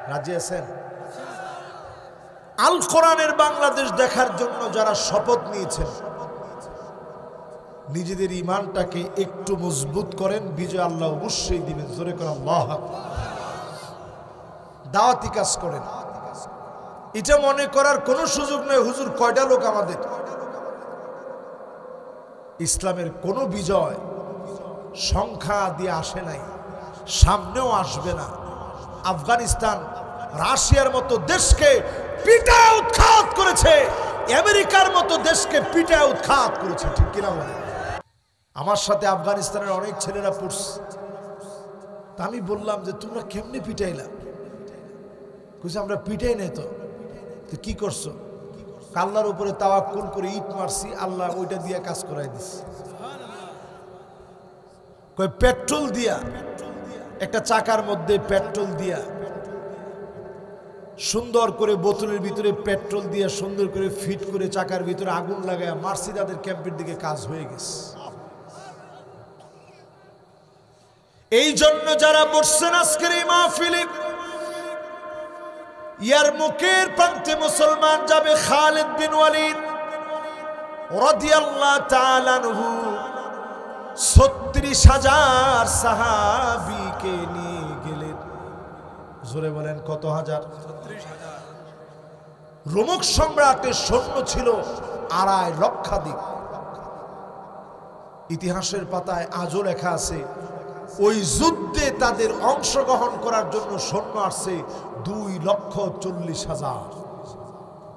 রাজি আছেন? আল কোরআনের বাংলাদেশ দেখার জন্য যারা শপথ নিয়েছেন, নিজেদের ঈমানটাকে একটু মজবুত করেন, বিজয় আল্লাহ অবশ্যই দিবেন। জোরে করে আল্লাহু আকবার। দাওয়াতি কাজ করেন, এটা মনে করার কোনো সুযোগ নেই হুজুর কয়টা লোক আমাদের। ইসলামের কোন বিজয় সংখ্যা দিয়ে আসে নাই, সামনেও আসবে না। আফগানিস্তান রাশিয়ার মতো দেশকে পিটায় উৎখাত করেছে, আমেরিকার মতো দেশকে পিটায় উৎখাত করেছে, ঠিক কিনা বলে? আমার সাথে আফগানিস্তানের অনেক ছেলেরা পড়ছে। তা আমি বললাম যে তোমরা কেমনে পিটাইলা? কইছে আমরা পিটাই নাই তো। কি করছো? আল্লাহর উপরে তাওয়াক্কুল করে ইট মারছি, আল্লাহ ওইটা দিয়া কাজ করাই দিছে। কই পেট্রোল দিয়া, একটা চাকার মধ্যে পেট্রোল দিয়া, সুন্দর করে বোতলের ভিতরে পেট্রোল দিয়া সুন্দর করে ফিট করে চাকার ভিতরে আগুন লাগায় মারছি, তাদের ক্যাম্পের দিকে কাজ হয়ে গেছে। এই জন্য যারা বসছেন আজকের এই মাহফিলে, ইয়ারমুকের প্রান্তে মুসলমান যাবে। খালিদ বিন ওয়ালিদ রাদিয়াল্লাহু তাআলা আনহু 36,000 সাহাবীকে নিয়ে গেলেন। জোরে বলেন কত হাজার? 36,000। রোমক সম্রাটের সৈন্য ছিল 2.5 লক্ষাধিক। ইতিহাসের পাতায় আজও লেখা আছে ওই যুদ্ধে তাদের অংশগ্রহণ করার জন্য সৈন্য আসছে 2,40,000।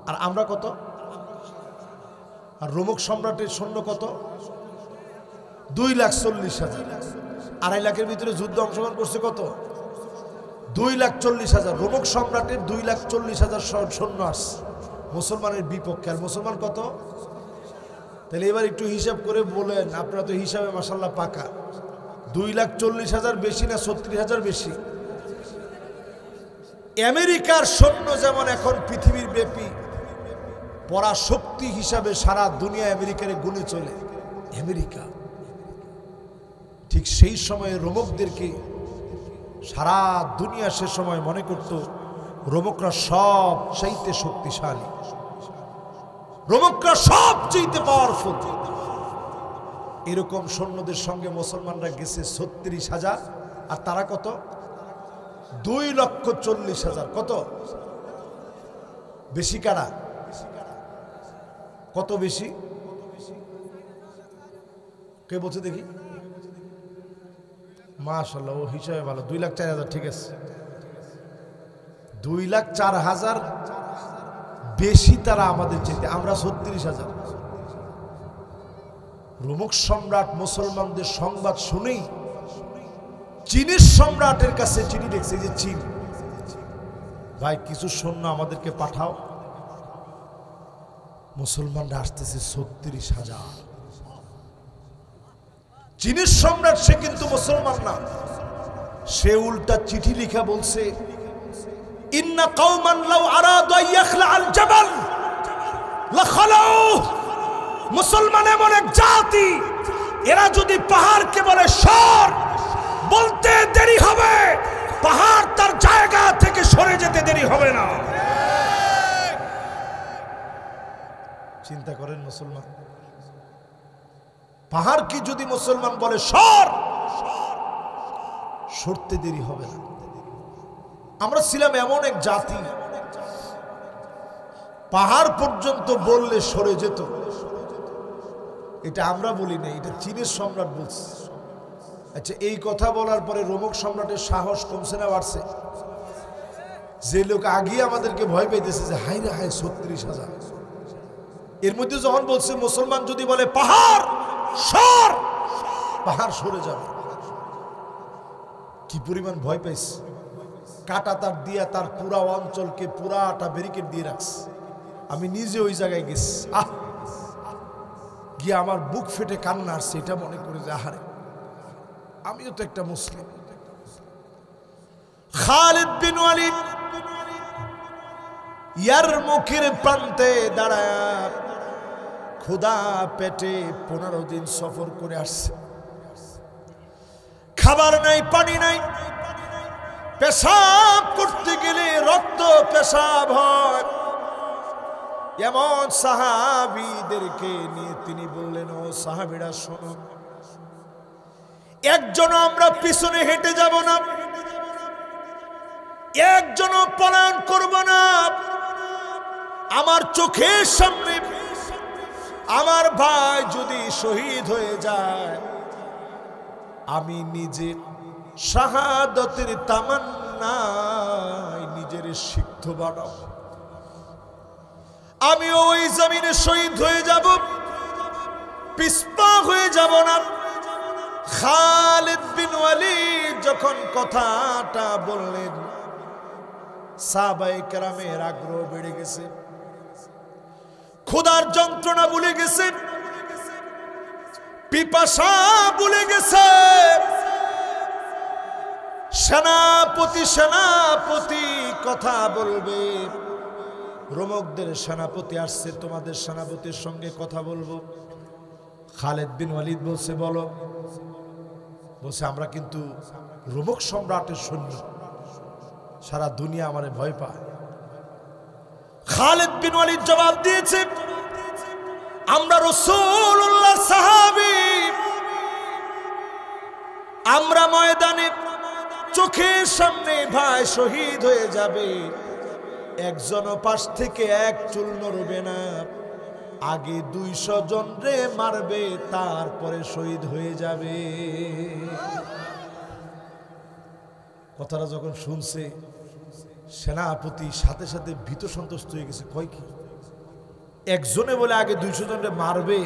আর আমরা কত? আর রোমক সম্রাটের সৈন্য কত? 2,40,000। 2.5 লাখের ভিতরে যুদ্ধ অংশগ্রহণ করছে কত? 2,40,000। রোমক সম্রাটের 2,40,000 সৈন্য আসছে মুসলমানের বিপক্ষে। আর মুসলমান কত? তাহলে এবার একটু হিসাব করে বলেন, আপনারা তো হিসাবে মাশাআল্লাহ পাকা। 2,40,000 বেশি না 36,000 বেশি? আমেরিকার সৈন্য যেমন এখন পৃথিবীর ব্যাপী পরাশক্তি হিসাবে সারা দুনিয়া আমেরিকার গুণে চলে, আমেরিকা ঠিক সেই সময়ে রোমকদেরকে সারা দুনিয়া সে সময় মনে করত রোমকরা সব চাইতে শক্তিশালী, রোমকরা সব চাইতে পাওয়ারফুল। এরকম সৈন্যদের সঙ্গে মুসলমানরা গেছে 36,000। আর তারা কত? 2,40,000। কত বেশি? কারা কত বেশি? কে বলছে দেখি? মাশাআল্লাহ, ও হিসাবে ভালো। 2,04,000। ঠিক আছে, 2,04,000 বেশি তারা আমাদের চাইতে। আমরা 36,000। রোমক সম্রাট মুসলমানদের সংবাদ শুনেই চীনের সম্রাটের কাছে চিঠি লিখছে, যে চীন ভাই কিছু সৈন্য আমাদেরকে পাঠাও, মুসলমানরা আসতেছে 36,000। চীনের সম্রাট সে কিন্তু মুসলমান না, সে উল্টা চিঠি লিখা বলছে ইন্না কওমান লাউ আরাদু আন ইয়াখলাআল জাবাল লাখালাউ। মুসলমান এমন এক জাতি, এরা যদি পাহাড়কে বলে সর, বলতে দেরি হবে, পাহাড় তার জায়গা থেকে সরে যেতে দেরি হবে না। চিন্তা করেন, মুসলমান পাহাড় কি যদি মুসলমান বলে সর, সরতে দেরি হবে না। আমরা ছিলাম এমন এক জাতি, পাহাড় পর্যন্ত বললে সরে যেত। এটা আমরা বলি না, এটা চীনের সম্রাট বলছে। আচ্ছা, এই কথা বলার পরে রোমক সম্রাটের সাহস কমছে না বাড়ছে? যে লোক আগে আমাদেরকে ভয় পাইতেছে যে হাই রে হাই 36,000, এর মধ্যে যখন বলছে মুসলমান যদি বলে পাহাড় সর, পাহাড় সরে যাবে, কি পরিমাণ ভয় পাইছে। কাটা তার দিয়া তার পুরা অঞ্চলকে পুরাটা ব্যারিকেড দিয়ে রাখছে। আমি নিজে ওই জায়গায় গেছি, গিয়ে আমার বুক ফেটে কান্না আসছে, এটা মনে করে যে আহারে আমিও তো একটা মুসলিম। খালিদ বিন ওয়ালিদ ইয়ারমুকের প্রান্তে দাঁড়ায় ক্ষুধা পেটে 15 দিন সফর করে আসছে। খাবার নাই, পানি নাই, পেশাব করতে গেলে রক্ত পেশাব হয়। এমন সাহাবীদেরকে নিয়ে তিনি বললেন, ও সাহাবীরা শোনো, একজন আমরা পিছনে হেঁটে যাব না, একজন পলায়ন করব না। আমার চোখের সামনে আমার ভাই যদি শহীদ হয়ে যায়, আমি নিজে শাহাদাতের তামান্নায় নিজের সিদ্ধ বানাবো, আমি ওই জমিনে শহীদ হয়ে যাব, পিছপা হয়ে যাব না। খালিদ বিন ওয়ালিদ যখন কথাটা বললেন, সাহাবায়ে কেরামের আগ্রহ বেড়ে গেছে, ক্ষুধার যন্ত্রণা ভুলে গেছে, পিপাসা ভুলে গেছে। সেনাপতি কথা বলবে, রোমকদের সেনাপতি আসছে, তোমাদের সেনাপতির সঙ্গে কথা বলবো। খালিদ বিন ওয়ালিদ বলছে, বলো। বলছে, আমরা কিন্তু রোমক সম্রাটের সৈন্য, সারা দুনিয়া আমারে ভয় পায়। খালিদ বিন ওয়ালিদ জবাব দিয়েছে, আমরা রাসূলুল্লাহ সাহাবী, আমরা ময়দানে চোখের সামনে ভাই শহীদ হয়ে যাবে, একজন পাশ থেকে এক চুল নড়বে না, আগে 200 জন রে মারবে, তারপরে শহীদ হয়ে যাবে। কথাটা যখন শুনছে, সেনাপতি সাথে সাথে ভীত সন্ত্রস্ত হয়ে গেছে। কয় কি একজনে বলে আগে 200 জনকে মারবে,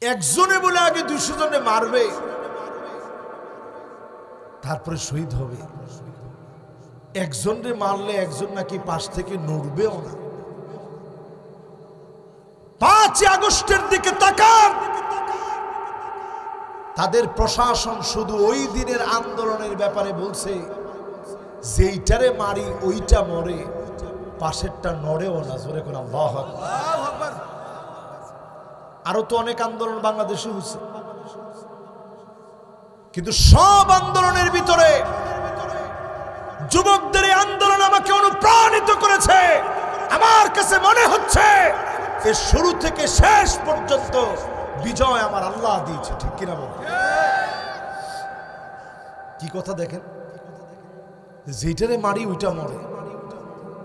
একজনে বলে আগে 200 জনকে মারবে, তারপরে শহীদ হবে। একজনকে মারলে একজন নাকি পাশ থেকে নড়বেও না। 5 আগস্টের দিকে তাকান, তাদের প্রশাসন শুধু ওই দিনের আন্দোলনের ব্যাপারে বলছে যেইটারে মারি ওইটা মরে, পাশেরটা নড়েও না। জোরে করে আল্লাহু আকবার। আরো তো অনেক আন্দোলন বাংলাদেশে হয়েছে, কিন্তু সব আন্দোলনের ভিতরে যুবকদের এই আন্দোলন আমাকে অনুপ্রাণিত করেছে। আমার কাছে মনে হচ্ছে এর শুরু থেকে শেষ পর্যন্ত বিজয় আমার আল্লাহ দিয়েছে। ঠিক কিনা বল? কি কথা দেখেন, যেটারে মারি ওইটা মরে,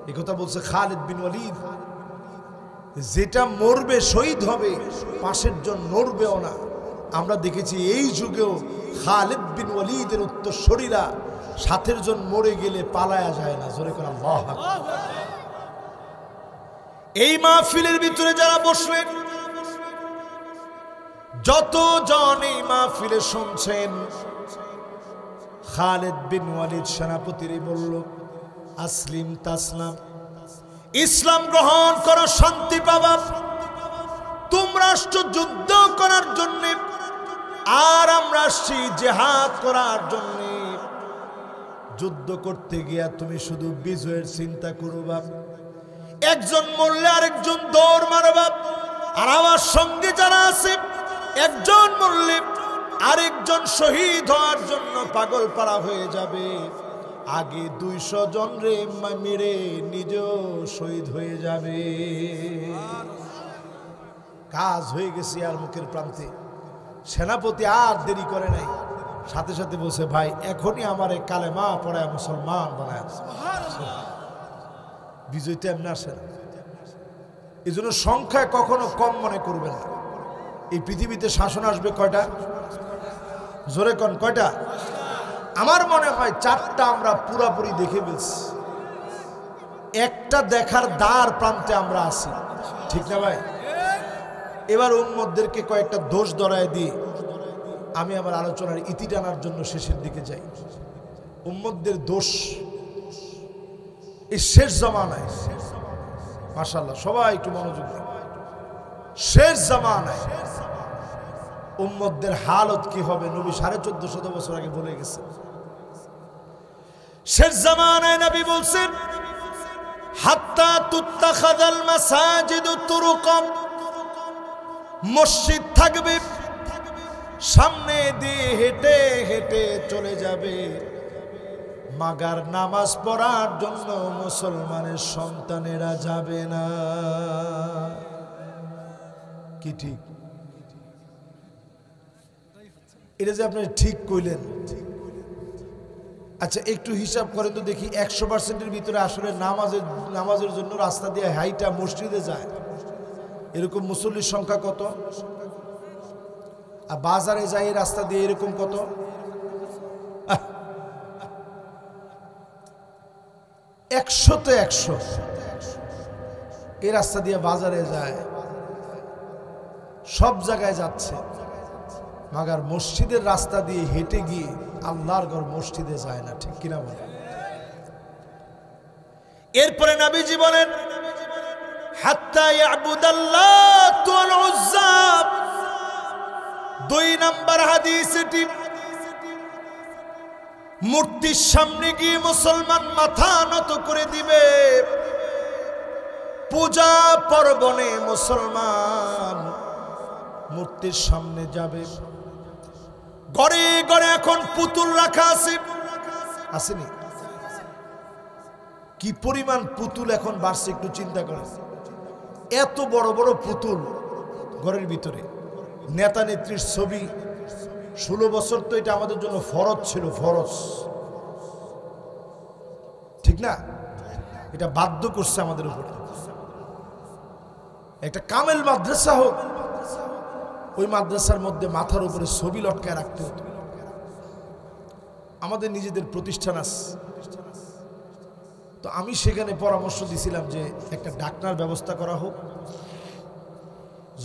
এই কথা বলছে খালিদ বিন ওয়ালিদ। যেটা মরবে শহীদ হবে, পাশের জন নড়বেও না। আমরা দেখেছি এই যুগেও খালিদ বিন ওয়ালিদের উত্তরসূরিরা সাথের জন মরে গেলে পালায়া যায় না। জোরে করে আল্লাহু আকবার। এই মাহফিলের ভিতরে যারা বসলেন, যতজন এই মাহফিলে শুনছেন, খালিদ বিন ওয়ালিদ সেনাপতিরই বলল, আসলিম তাসলাম, ইসলাম গ্রহণ করো, শান্তি পাবা। তোমরা আসছো যুদ্ধ করার জন্য, আর আমরা আসছি জিহাদ করার জন্য। যুদ্ধ করতে গিয়া তুমি শুধু বিজয়ের চিন্তা করবা, একজন মরলে আরেকজন দৌড় মারবা। আর আমার সঙ্গে যারা আছে, একজন মরলে আরেকজন শহীদ হওয়ার জন্য পাগল পাড়া হয়ে যাবে। আগে 200 জন রে মেরে নিজেও শহীদ হয়ে যাবে। কাজ হয়ে গেছে আর মুখের প্রান্তে। সেনাপতি আর দেরি করে নাই, সাথে সাথে বলছে, ভাই এখনই আমার কালেমা পড়ায় মুসলমান বানায়। বিজয় তো এমনি আসে না। এই জন্য সংখ্যায় কখনো কম মনে করবেন না। এই পৃথিবীতে শাসন আসবে কয়টা? জোরে কোন কয়টা? আমার মনে হয় 4টা আমরা পুরাপুরি দেখে ফেলছি। একটা দেখার দ্বার প্রান্তে আমরা আছি, ঠিক না ভাই? এবার উম্মতদেরকে কয়েকটা দোষ ধরায় দিয়ে আমি আমার আলোচনার ইতি টানার জন্য শেষের দিকে যাই। উম্মতদের দোষ এই শেষ জামানায়, মাশাআল্লাহ সবাই একটু মনোযোগ দিন, শেষ জামানায় উম্মতদের হালত কি হবে নবী 1450 বছর আগে বলে গেছে। শেষ জামানায় নবী বলছেন, হাত্তা তুত্তাখাযাল মাসাজিদু তুরুকাম, মসজিদ থাকবে, সামনে দিয়ে হেঁটে হেঁটে চলে যাবে, মাগার নামাজ পড়ার জন্য মুসলমানের সন্তানেরা যাবে না। কি ঠিক? এটা যে আপনি ঠিক কইলেন, আচ্ছা একটু হিসাব করেন তো দেখি, 100%-এর ভিতরে আসলে নামাজের জন্য রাস্তা দিয়ে হাইটা মসজিদে যায় এরকম মুসল্লির সংখ্যা কত? আর বাজারে যায় এই রাস্তা দিয়ে এরকম কত? 100-তে 100 এই রাস্তা দিয়ে বাজারে যায়, সব জায়গায় যাচ্ছে, মাগার মসজিদের রাস্তা দিয়ে হেঁটে গিয়ে আল্লাহর ঘর মসজিদে যায় না। ঠিক কিনা বলে? এরপরে নবীজি বলেন, হাত্তা ইয়াবুদাল্লাত ওয়াল উজ্জা। 2 নম্বর হাদিস এটি, মূর্তির সামনে গিয়ে মুসলমান মাথা নত করে দিবে। পূজা পার্বণে মুসলমান মূর্তির সামনে যাবে। ঘরে ঘরে এখন পুতুল রাখা আছে, আসেনি? কি পরিমাণ পুতুল এখন বাড়ছে একটু চিন্তা করেন। এত বড় বড় পুতুল ঘরের ভিতরে, নেতা নেত্রীর ছবি। 16 বছর তো এটা আমাদের জন্য ফরজ ছিল, ফরজ, ঠিক না? এটা বাধ্য করছে আমাদের উপরে। একটা কামেল মাদ্রাসা হোক, ওই মাদ্রাসার মধ্যে মাথার উপরে ছবি লটকায় রাখতে হতো। আমাদের নিজেদের প্রতিষ্ঠান আছে, তো আমি সেখানে পরামর্শ দিছিলাম যে একটা ডাকনার ব্যবস্থা করা হোক,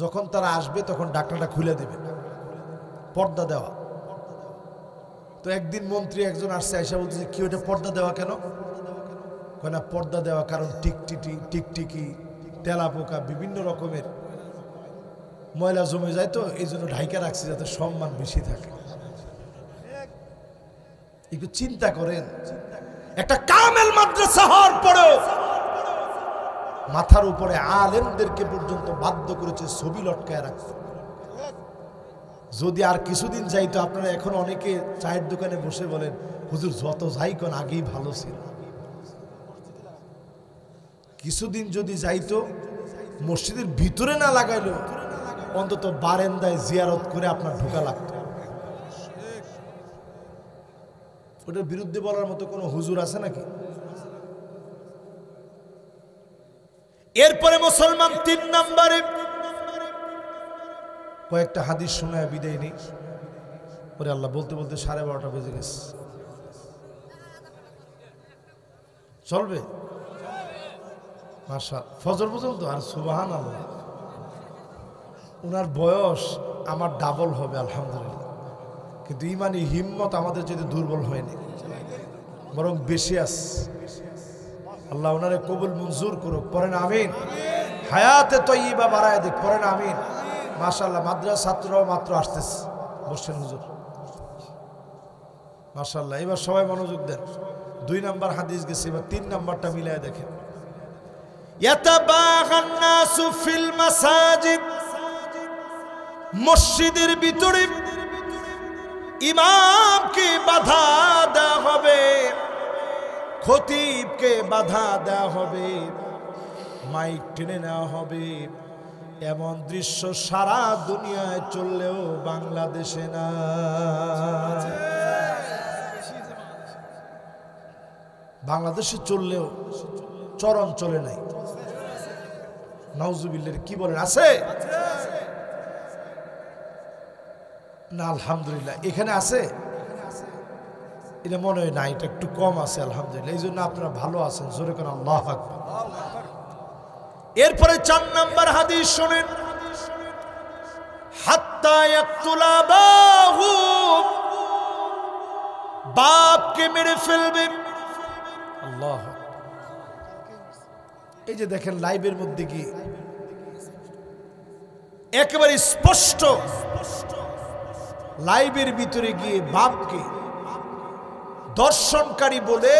যখন তারা আসবে তখন ডাকনাটা খুলে দেবে, পর্দা দেওয়া। তো একদিন মন্ত্রী একজন আসছে, আয়সা বলতেছে কি ওটা পর্দা দেওয়া কেন? কয় না পর্দা দেওয়া কারণ টিকটিকি তেলা পোকা বিভিন্ন রকমের ময়লা জমে যায়, তো এই জন্য ঢাইকা রাখছি যাতে সম্মান বেশি থাকে। একটু চিন্তা করেন, একটা কামেল মাদ্রাসা হওয়ার পরেও মাথার উপরে আলেমদেরকে পর্যন্ত বাধ্য করেছে ছবি লটকায় রাখতে। যদি আর কিছুদিন যাইতো, আপনারা এখন অনেকে চায়ের দোকানে বসে বলেন হুজুর যত যাই কোন আগেই ভালো ছিল। কিছুদিন যদি যাইতো, মসজিদের ভিতরে না লাগাইলো অন্তত বারান্দায় জিয়ারত করে আপনার ঢোকা লাগতো। ওটার বিরুদ্ধে বলার মতো কোনো হুজুর আছে নাকি? এরপরে মুসলমান 3 নম্বরে কয়েকটা হাদিস শোনায় বিদায় নেই। ওরে আল্লাহ, বলতে বলতে 12:30 বেজে গেছে। চলবে মাশা ফজর পর্যন্ত? আর সুবহানাল্লাহ, ওনার বয়স আমার ডাবল হবে আলহামদুলিল্লাহ, কিন্তু ইমানি হিম্মত আমাদের যদি দুর্বল হয়নি, বরং বেশি আছে। আল্লাহ ওনারে কবুল মঞ্জুর করুক, পড়েন আমিন। হায়াতে তয়্যিবা বাড়ায় দিক, পড়েন আমিন। মাশাআল্লাহ, মাদ্রাসা ছাত্ররাও মাত্র আসতেছে, বসছেন হুজুর মাশাআল্লাহ। এবার সবাই মনোযোগ দেন। 2 নম্বর হাদিস গেছে, এবার 3 নম্বরটা মিলায় দেখেন। ইয়াতাবাগান নাসু ফিল মাসাজিদ, মসজিদের ভিতরে ইমামকে বাধা দেওয়া হবে, খতিবকে বাধা দেওয়া হবে, মাইক টেনে নেওয়া হবে। এমন দৃশ্য সারা দুনিয়ায় চললেও বাংলাদেশে না। বাংলাদেশে চললেও চরম চলে নাই। নাউজুবিল্লাহ, কি বলেন, আছে না? আলহামদুলিল্লাহ, এখানে আছে, এটা মনে হয় না, এটা একটু কম আছে আলহামদুলিল্লাহ। এই জন্য আপনারা ভালো আছেন, জোরে করে আল্লাহু আকবার। এরপরে 4 নম্বর হাদিস শুনেন। হাত্তা ইয়াকতুলা বাহু, বাপকে মেরে ফেলবে। আল্লাহ, এই যে দেখেন লাইভের মধ্যে কি একেবারে স্পষ্ট, লাইভের ভিতরে গিয়ে বাপকে দর্শনকারী বলে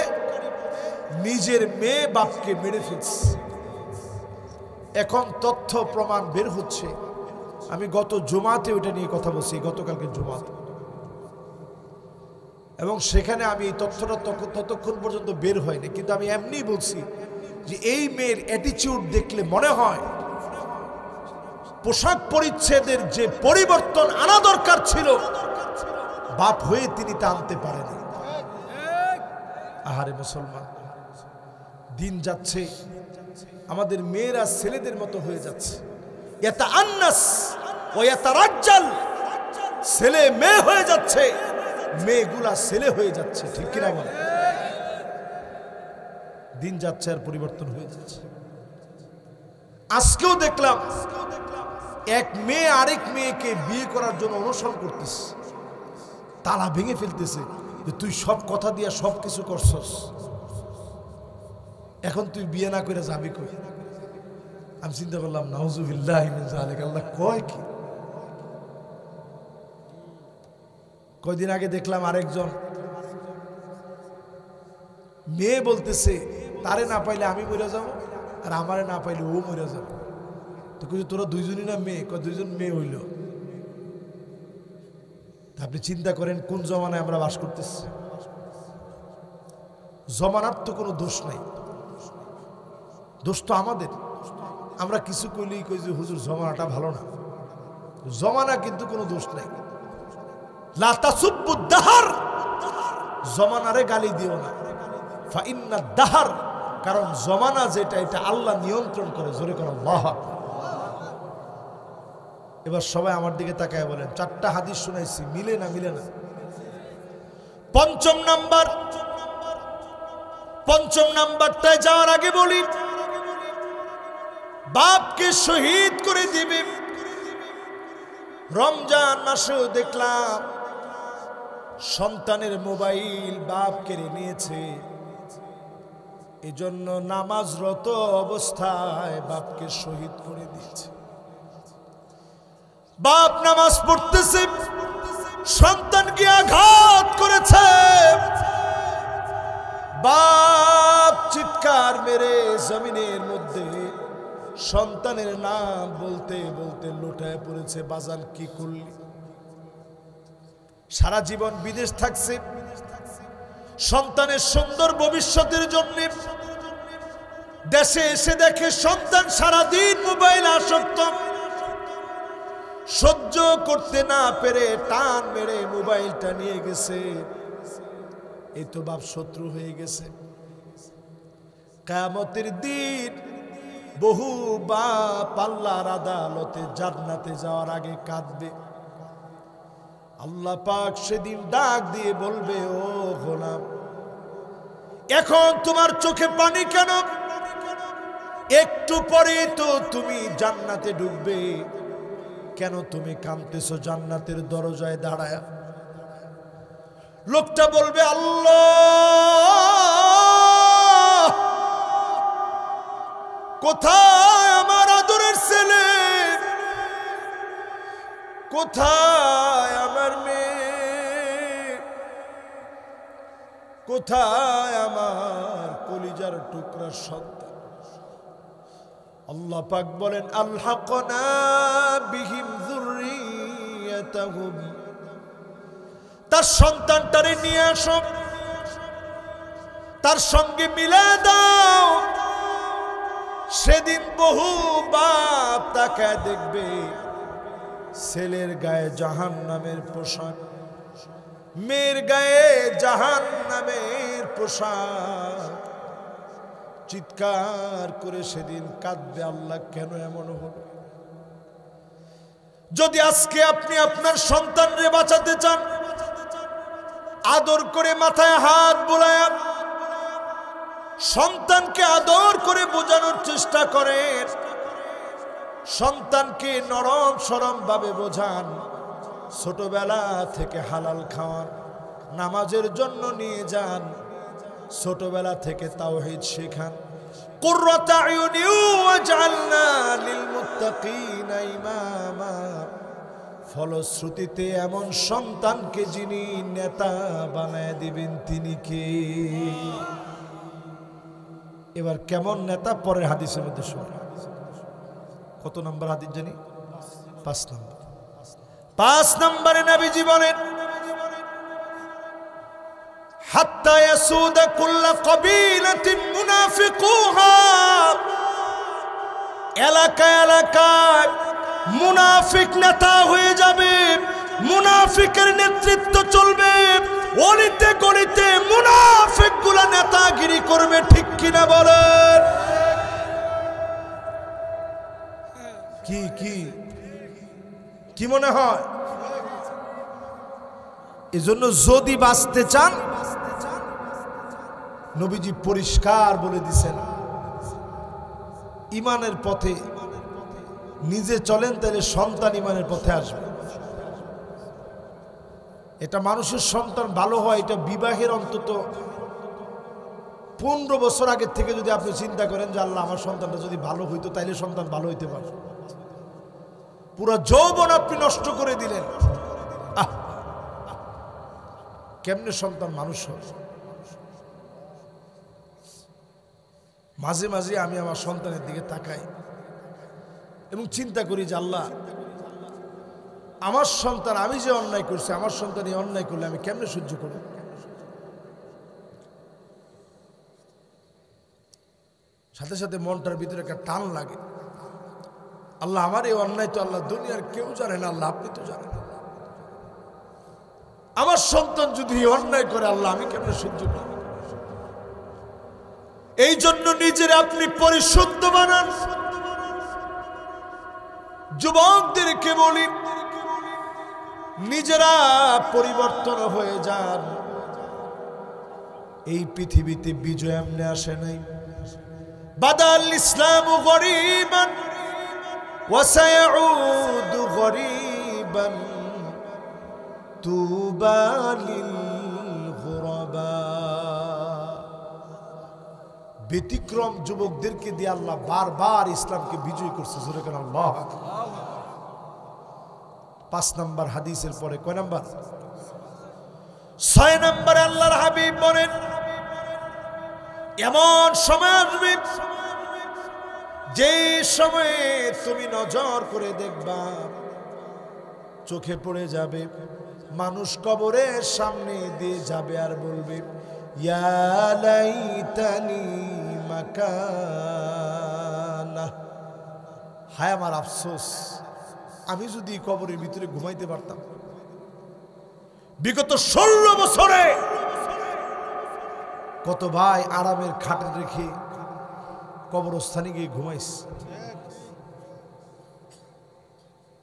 নিজের মেয়ে বাপকে মেরে ফেলছে। এখন তথ্য প্রমাণ বের হচ্ছে। আমি গত জুমাতে ওটা নিয়ে কথা বলছি, গতকালকে জুমাতে, এবং সেখানে আমি এই তথ্যটা ততক্ষণ পর্যন্ত বের হয়নি, কিন্তু আমি এমনি বলছি যে এই মেয়ের অ্যাটিচিউড দেখলে মনে হয় পোশাক পরিচ্ছেদের যে পরিবর্তন আনা দরকার ছিল, বাপ হয়ে তিনি তা আনতে পারেনি। আহারে মুসলমান, দিন যাচ্ছে, আমাদের মেয়েরা ছেলেদের মতো হয়ে যাচ্ছে। ইয়াতাআন্নাস ওয়া ইয়াতারাজ্জাল, ছেলে মেয়ে হয়ে যাচ্ছে, মেয়েগুলা ছেলে হয়ে যাচ্ছে, ঠিক কিনা বলে? দিন যাচ্ছে আর পরিবর্তন হয়ে যাচ্ছে। আজকেও দেখলাম এক মেয়ে আরেক মেয়েকে বিয়ে করার জন্য অনুসরণ করতেছে, তালা ভেঙে ফেলতেছে যে তুই সব কথা দিয়া সব কিছু করছস, এখন তুই বিয়ে না করে যাবি কই? আমি চিন্তা করলাম নাউজুবিল্লাহি মিন যালিক, আল্লাহ কয় কি? কয়দিন আগে দেখলাম আরেকজন মেয়ে বলতেছে তারে না পাইলে আমি মরে যাব, আর আমারে না পাইলে ও মরে যাবে। তো কিছু তোরা দুইজনই না মেয়ে? দুইজন মেয়ে হইল। আপনি চিন্তা করেন কোন জমানায় আমরা বাস করতেছি। জমানার তো কোনো দোষ নাই, দোষ তো আমাদের। আমরা কিছু কইলেই কই যে হুজুর জমানাটা ভালো না। জমানা কিন্তু কোনো দোষ নাই। লা তাসুব্বুদ দাহর, জমানারে গালি দিও না। ফা ইন্না দাহর, কারণ জমানা যেটা এটা আল্লাহ নিয়ন্ত্রণ করে। জোরে করে আল্লাহ। এবার সবাই আমার দিকে তাকায় বলেন, 4টা হাদিস শুনাইছি, মিলে না? মিলে না। পঞ্চম নাম্বারটায় যাওয়ার আগে বলি, বাপকে শহীদ করে দিবে। রমজান মাসেও দেখলাম সন্তানের মোবাইল বাপ কেড়ে নিয়েছে, এজন্য নামাজরত অবস্থায় বাপকে শহীদ করে দিয়েছে। বাপ নামাজ পড়তেছে, সন্তানকে আঘাত করেছে, বাপ চিৎকার মেরে জমিনের মধ্যে সন্তানের নাম বলতে বলতে লুটায় পড়েছে। বাজান কি করলি? সারা জীবন বিদেশ থাকছে, সন্তানের সুন্দর ভবিষ্যতের জন্য দেশে এসে দেখে সন্তান সারাদিন মোবাইল আসক্ত, সহ্য করতে না পেরে টান মেরে মোবাইলটা নিয়ে গেছে। এই তো বাপ শত্রু হয়ে গেছে। কিয়ামতের দিন বহু বাপ আল্লাহর আদালতে জান্নাতে যাওয়ার আগে কাঁদবে। আল্লাহ পাক সেদিন ডাক দিয়ে বলবে, ও গোলাম, এখন তোমার চোখে পানি কেন? একটু পরে তো তুমি জান্নাতে ঢুকবে, কেন তুমি কাঁদতেছো জান্নাতের দরজায় দাঁড়ায়? লোকটা বলবে, আল্লাহ, কোথায় আমার আদরের ছেলে, কোথায় আমার মেয়ে, কোথায় আমার কলিজার টুকরা সন্তান? আল্লাহ পাক বলেন, আলহাকনা বিহিম যুররিয়াতাহুম, তার সন্তানটারে নিয়ে আসো, তার সঙ্গে মিলে দাও। সেদিন বহু বাপ তাকায় দেখবে ছেলের গায়ে জাহান্নামের পোশাক, মেয়ের গায়ে জাহান্নামের পোশাক। চিৎকার করে সেদিন কাঁদবে, আল্লাহ কেন এমন হলো? যদি আজকে আপনি আপনার সন্তানরে বাঁচাতে চান, আদর করে মাথায় হাত বুলায়া সন্তানকে আদর করে বোঝানোর চেষ্টা করেন, সন্তানকে নরম সরম ভাবে বোঝান, ছোটবেলা থেকে হালাল খাওয়ান, নামাজের জন্য নিয়ে যান, ছোটবেলা থেকে তাওহীদ শেখান। কুররাতা আয়ুনি ওয়াজআলনা লিল মুত্তাকিনা ইমামা, ফলশ্রুতিতে এমন সন্তানকে যিনি নেতা বানায় দিবেন তিনি কে? এবার কেমন নেতা পরের হাদিসের মধ্যে শুনুন। কত নম্বর হাদিস জানি? 5 নম্বর। 5 নম্বরে নবীজি বলেন, হাত্তা ইয়াসুদা কুল্লা কবিলাতিন মুনাফিকুহা, এলাকায় এলাকায় মুনাফিক নেতা হয়ে যাবে, মুনাফিকের নেতৃত্ব চলবে, অলিতে গলিতে মুনাফিক গুলা নেতাগিরি করবে। ঠিক কিনা বলেন? কি কি কি মনে হয়? এজন্য যদি বাঁচতে চান, নবীজি পরিষ্কার বলে দিছেন, ইমানের পথে নিজে চলেন, তাহলে সন্তান ইমানের পথে আসবে। এটা মানুষের সন্তান ভালো হয়, এটা বিবাহের অন্তত 15 বছর আগের থেকে যদি আপনি চিন্তা করেন যে আল্লাহ আমার সন্তানটা যদি ভালো হইতো, তাইলে সন্তান ভালো হইতে পারে। পুরো যৌবন আপনি নষ্ট করে দিলেন, কেমনে সন্তান মানুষ হয়? মাঝে মাঝে আমি আমার সন্তানের দিকে তাকাই এবং চিন্তা করি যে আল্লাহ, আমার সন্তান, আমি যে অন্যায় করছি, আমার সন্তান এই অন্যায় করলে আমি কেমনে সহ্য করব? সাথে সাথে মনটার ভিতরে একটা টান লাগে, আল্লাহ আমার এই অন্যায় তো আল্লাহ দুনিয়ার কেউ জানে না, আল্লাহ আপনি তো জানেন। আমার সন্তান যদি অন্যায় করে, আল্লাহ আমি কেমনে সহ্য করব? এই জন্য নিজের আপনি পরিশুদ্ধ বানান। যুবকদেরকে বলি, নিজেরা পরিবর্তন হয়ে যান, এই পৃথিবীতে বিজয় এমনি আসে নাই। বাদাল ইসলামু গরীবান ওয়া সায়াউদু গরীবান তুবা লিল গুরাবা। ব্যতিক্রম যুবকদেরকে দিয়ে আল্লাহ বারবার ইসলামকে বিজয় করছে। জোরে করে আল্লাহু আকবার। 5 নম্বর হাদিসের পরে কয় নাম্বার? 6 নম্বরে আল্লাহর হাবিব বলেন, এমন সময় আসবে যে সময়ে তুমি নজর করে দেখবা চোখে পড়ে যাবে, মানুষ কবরের সামনে দিয়ে যাবে আর বলবে, ইয়া লাইতানি মাকানা, হায় আমার আফসোস, আমি যদি কবরের ভিতরে ঘুমাইতে পারতাম। বিগত 16 বছরে কত ভাই আরামের খাটে রেখে কবরস্থানে গিয়ে ঘুমাইস।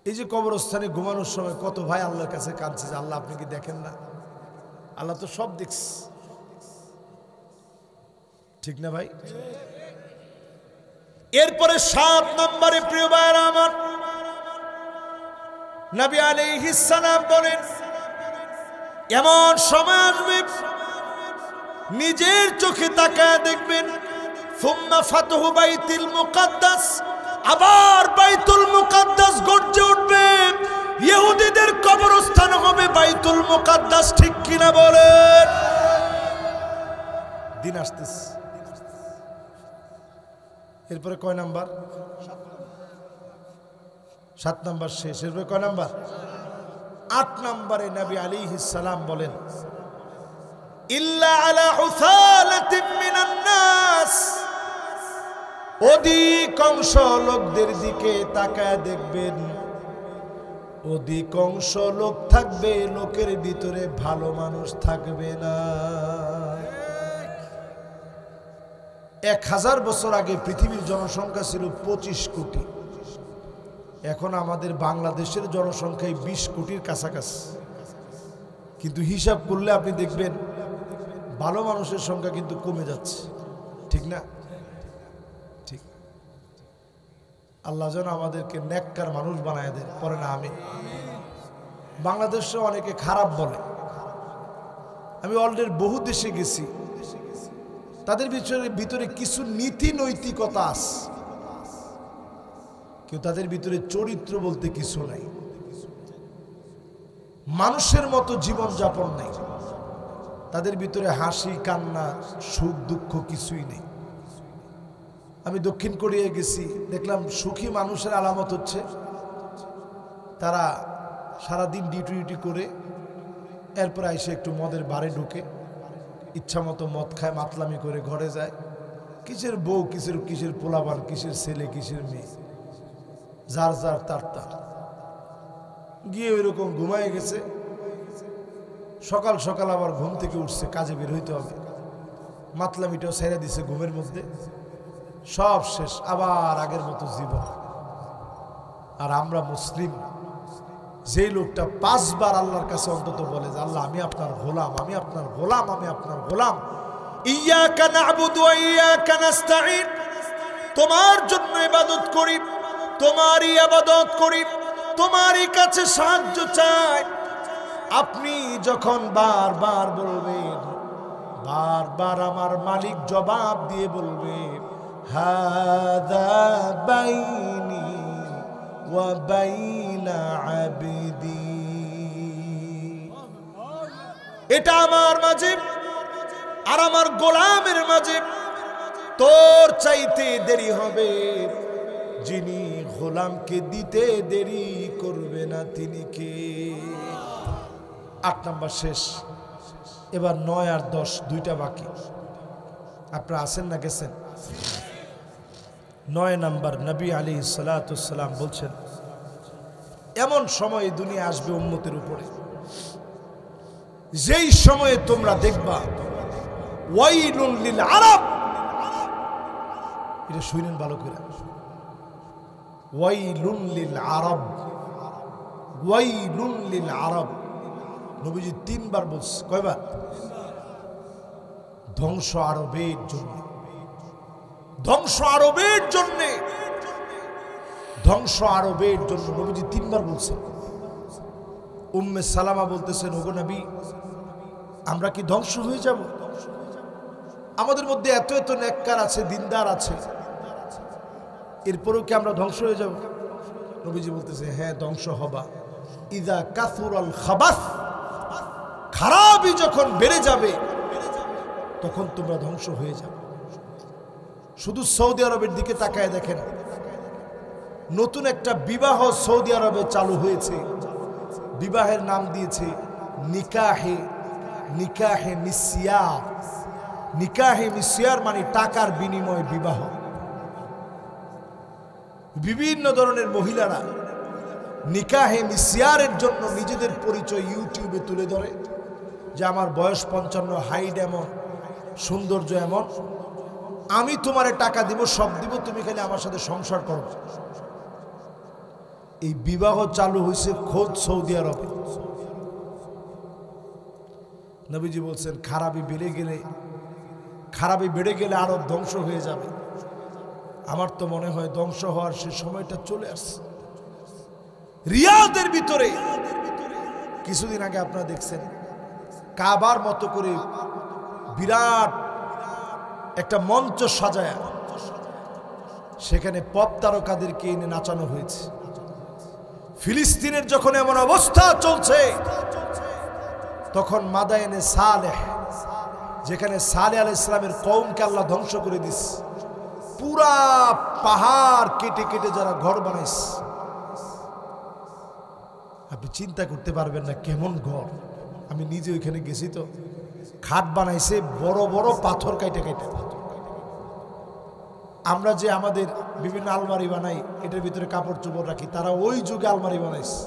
এই যে কবরস্থানে ঘুমানোর সময় কত ভাই আল্লাহর কাছে কাঁদছে যে আল্লাহ আপনি কি দেখেন না? আল্লাহ তো সব দেখছে, ঠিক না ভাই? এরপরে 7 নম্বরে প্রিয় ভাইরা আমার, নবী আলাইহিস সালাম বলেন, এমন সময় আসবে নিজের চোখে তাকায় দেখবেন, সুম্মা ফাতহু বাইতুল মুকাদ্দাস, আবার বাইতুল মুকাদ্দাস গর্জে উঠবে, ইহুদিদের কবরস্থান হবে বাইতুল মুকাদ্দাস। ঠিক কিনা বলেন? দিন আসতেছে। এরপরে কয় নাম্বার? 7 নাম্বার শেষ। এরপরে কয় নাম্বার? 8 নম্বরে নবী আলাইহিস সালাম বলেন, ইল্লা আলা হুসালাতিন মিনান নাস, অধিকাংশ লোকদের দিকে তাকায় দেখবেন, অধিকাংশ লোক থাকবে, লোকের ভিতরে ভালো মানুষ থাকবে না। 1000 বছর আগে পৃথিবীর জনসংখ্যা ছিল 25 কোটি, এখন আমাদের বাংলাদেশের জনসংখ্যায় 20 কোটির কাছাকাছি। কিন্তু হিসাব করলে আপনি দেখবেন ভালো মানুষের সংখ্যা কিন্তু কমে যাচ্ছে, ঠিক না? ঠিক। আল্লাহ যেন আমাদেরকে নেককার মানুষ বানায় দেন, পরে না আমি। বাংলাদেশে অনেকে খারাপ বলে, আমি অলরেডি বহু দেশে গেছি, তাদের ভিতরে কিছু নীতি নৈতিকতা আছে, কিন্তু তাদের ভিতরে চরিত্র বলতে কিছু নাই, মানুষের মতো জীবন যাপন নেই, তাদের ভিতরে হাসি কান্না সুখ দুঃখ কিছুই নেই। আমি দক্ষিণ কোরিয়ায় গেছি, দেখলাম সুখী মানুষের আলামত হচ্ছে তারা সারাদিন ডিউটি করে এরপর এসে একটু মদের বারে ঢুকে ইচ্ছা মতো মদ খায়, মাতলামি করে ঘরে যায়। কিসের বউ, কিসের পোলাপান, কিসের ছেলে, কিসের মেয়ে, যার যার তার তার গিয়ে ওইরকম ঘুমায় গেছে। সকাল সকাল আবার ঘুম থেকে উঠছে, কাজে বের হইতে হবে, মাতলামিটাও ছেড়ে দিছে ঘুমের মধ্যে, সব শেষ, আবার আগের মতো জীবন। আর আমরা মুসলিম, যে লোকটা 5 বার আল্লাহর কাছে অন্তত বলে যে আল্লাহ আমি আপনার গোলাম, আমি আপনার গোলাম, আমি আপনার গোলাম, ইয়াকা না'বুদু ওয়া ইয়াকা নাস্তাঈন, তোমার জন্য ইবাদত করি, তোমারই ইবাদত করি, তোমারই কাছে সাহায্য চাই। আপনি যখন বারবার বলবেন, বারবার আমার মালিক জবাব দিয়ে বলবে, হাদা বাইনি ওয়া বাইনা আবদি, এটা আমার মাঝে আর আমার গোলামের মাঝে, তোর চাইতে দেরি হবে, যিনি গোলামকে দিতে দেরি করবে না তিনি কে? 8 নম্বর শেষ। এবার 9 আর 10 দুইটা বাকি। আপনারা আছেন না গেছেন? 9 নম্বর, নবী আলাইহিস সালাতু ওয়াস সালাম বলছেন, এমন সময় দুনিয়া আসবে উম্মতের উপরে, যেই সময়ে তোমরা দেখবা ওয়াইলুন লিল আরব, এটা শুনেন ভালো করে, ওয়াইলুন লিল আরব, ওয়াইলুন লিল আরব। নবীজি 3 বার বলছে, কয়বার? ধ্বংস আরবের জন্য, ধ্বংস আরবের জন্য, ধ্বংস আরবের জন্য। নবীজি 3 বার বলছেন। উম্মে সালামা বলতেছেন, ওগো নবী, আমরা কি ধ্বংস হয়ে যাব? আমাদের মধ্যে এত এত নেককার আছে, দিনদার আছে, এরপরেও কি আমরা ধ্বংস হয়ে যাব? নবীজি বলতেছে, হ্যাঁ, ধ্বংস হবা। ইদা কাসুরাল খাবাস, খারাপই যখন বেড়ে যাবে তখন তোমরা ধ্বংস হয়ে যাবে। শুধু সৌদি আরবের দিকে তাকায় দেখেন, নতুন একটা বিবাহ সৌদি আরবে চালু হয়েছে। বিবাহের নাম দিয়েছে নিকাহে, নিকাহে মিসিয়ার। নিকাহে মিসিয়ার মানে টাকার বিনিময়ে বিবাহ। বিভিন্ন ধরনের মহিলারা নিকাহে মিসিয়ারের জন্য নিজেদের পরিচয় ইউটিউবে তুলে ধরে যে আমার বয়স 55, হাইট এমন, সৌন্দর্য এমন, আমি তোমারে টাকা দিব, সব দিব, তুমি খালি আমার সাথে সংসার করো। এই বিবাহ চালু হয়েছে খোদ সৌদি আরবে। নবীজি বলছেন, খারাপি বেড়ে গেলে আরব ধ্বংস হয়ে যাবে। আমার তো মনে হয় ধ্বংস হওয়ার সে সময়টা চলে আসছে। রিয়াদের ভিতরে কিছুদিন আগে আপনারা দেখছেন, কাবার মতো করে বিরাট একটা মঞ্চ সাজায়া সেখানে পপ তারকাদেরকে এনে নাচানো হয়েছে। ফিলিস্তিনের যখন এমন অবস্থা চলছে, তখন মাদায়েনে সালেহ, যেখানে সালেহ আলাইহিস সালামের কওমকে আল্লাহ ধ্বংস করে দিস, পুরা পাহাড় কেটে কেটে যারা ঘর বানাইছে, আপনি চিন্তা করতে পারবেন না কেমন ঘর। আমি নিজে ওইখানে গেছি, তো খাট বানাইছে বড় বড় পাথর কাইটে কাইটে। আমরা যে আমাদের বিভিন্ন আলমারি বানাই, এটার ভিতরে কাপড় চোপড় রাখি, তারা ওই যুগে আলমারি বানাইছে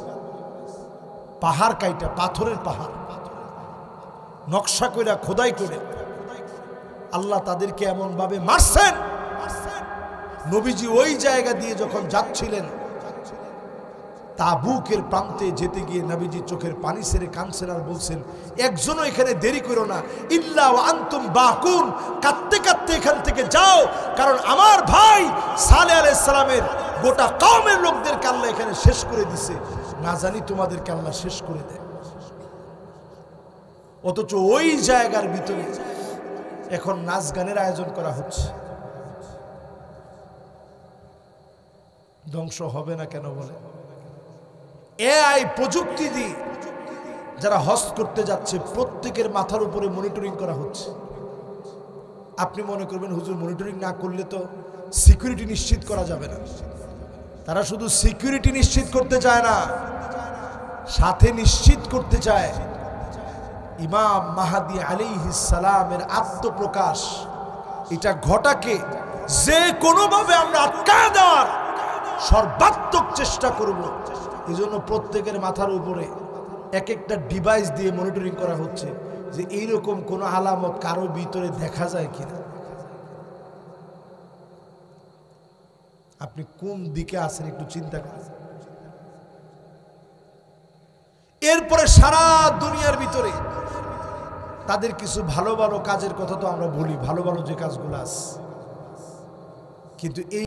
পাহাড় কাইটা, পাথরের পাহাড় নকশা কইরা, খোদাই করে। আল্লাহ তাদেরকে এমন ভাবে মারছেন। নবীজি ওই জায়গা দিয়ে যখন যাচ্ছিলেন, তাবুকের প্রান্তে যেতে গিয়ে নবীজি চোখের পানি ছেড়ে কাঁদছেন আর বলছেন, একজনও এখানে দেরি করো না, ইল্লা ওয়া আনতুম বাকুন, কাঁদতে কাঁদতে এখান থেকে যাও, কারণ আমার ভাই সালেহ আলাইহিস সালামের গোটা কওমের লোকদেরকে আল্লাহ এখানে শেষ করে দিছে, না জানি তোমাদেরকে আল্লাহ শেষ করে দেয়। অথচ ওই জায়গার ভিতরে এখন নাচ গানের আয়োজন করা হচ্ছে। ধ্বংস হবে না কেন বলে? এআই প্রযুক্তি দিয়ে যারা হজ করতে যাচ্ছে, প্রত্যেকের মাথার উপরে মনিটরিং করা হচ্ছে। আপনি মনে করবেন, হুজুর, মনিটরিং না করলে তো সিকিউরিটি নিশ্চিত করা যাবে না। তারা শুধু সিকিউরিটি নিশ্চিত করতে চায় না, সাথে নিশ্চিত করতে চায় ইমাম মাহদী আলাইহিস সালামের আত্মপ্রকাশ। এটা ঘটাকে যে কোনোভাবে আমরা আটকায় দেওয়ার সর্বাত্মক চেষ্টা করব। এই জন্য প্রত্যেকের মাথার উপরে এক একটা ডিভাইস দিয়ে মনিটরিং করা হচ্ছে যে এইরকম কোনো আলামত কারো ভিতরে দেখা যায় কিনা। আপনি কোন দিকে আছেন একটু চিন্তা করেন। এরপরে সারা দুনিয়ার ভিতরে তাদের কিছু ভালো ভালো কাজের কথা তো আমরা বলি, ভালো ভালো যে কাজগুলো আছে, কিন্তু এই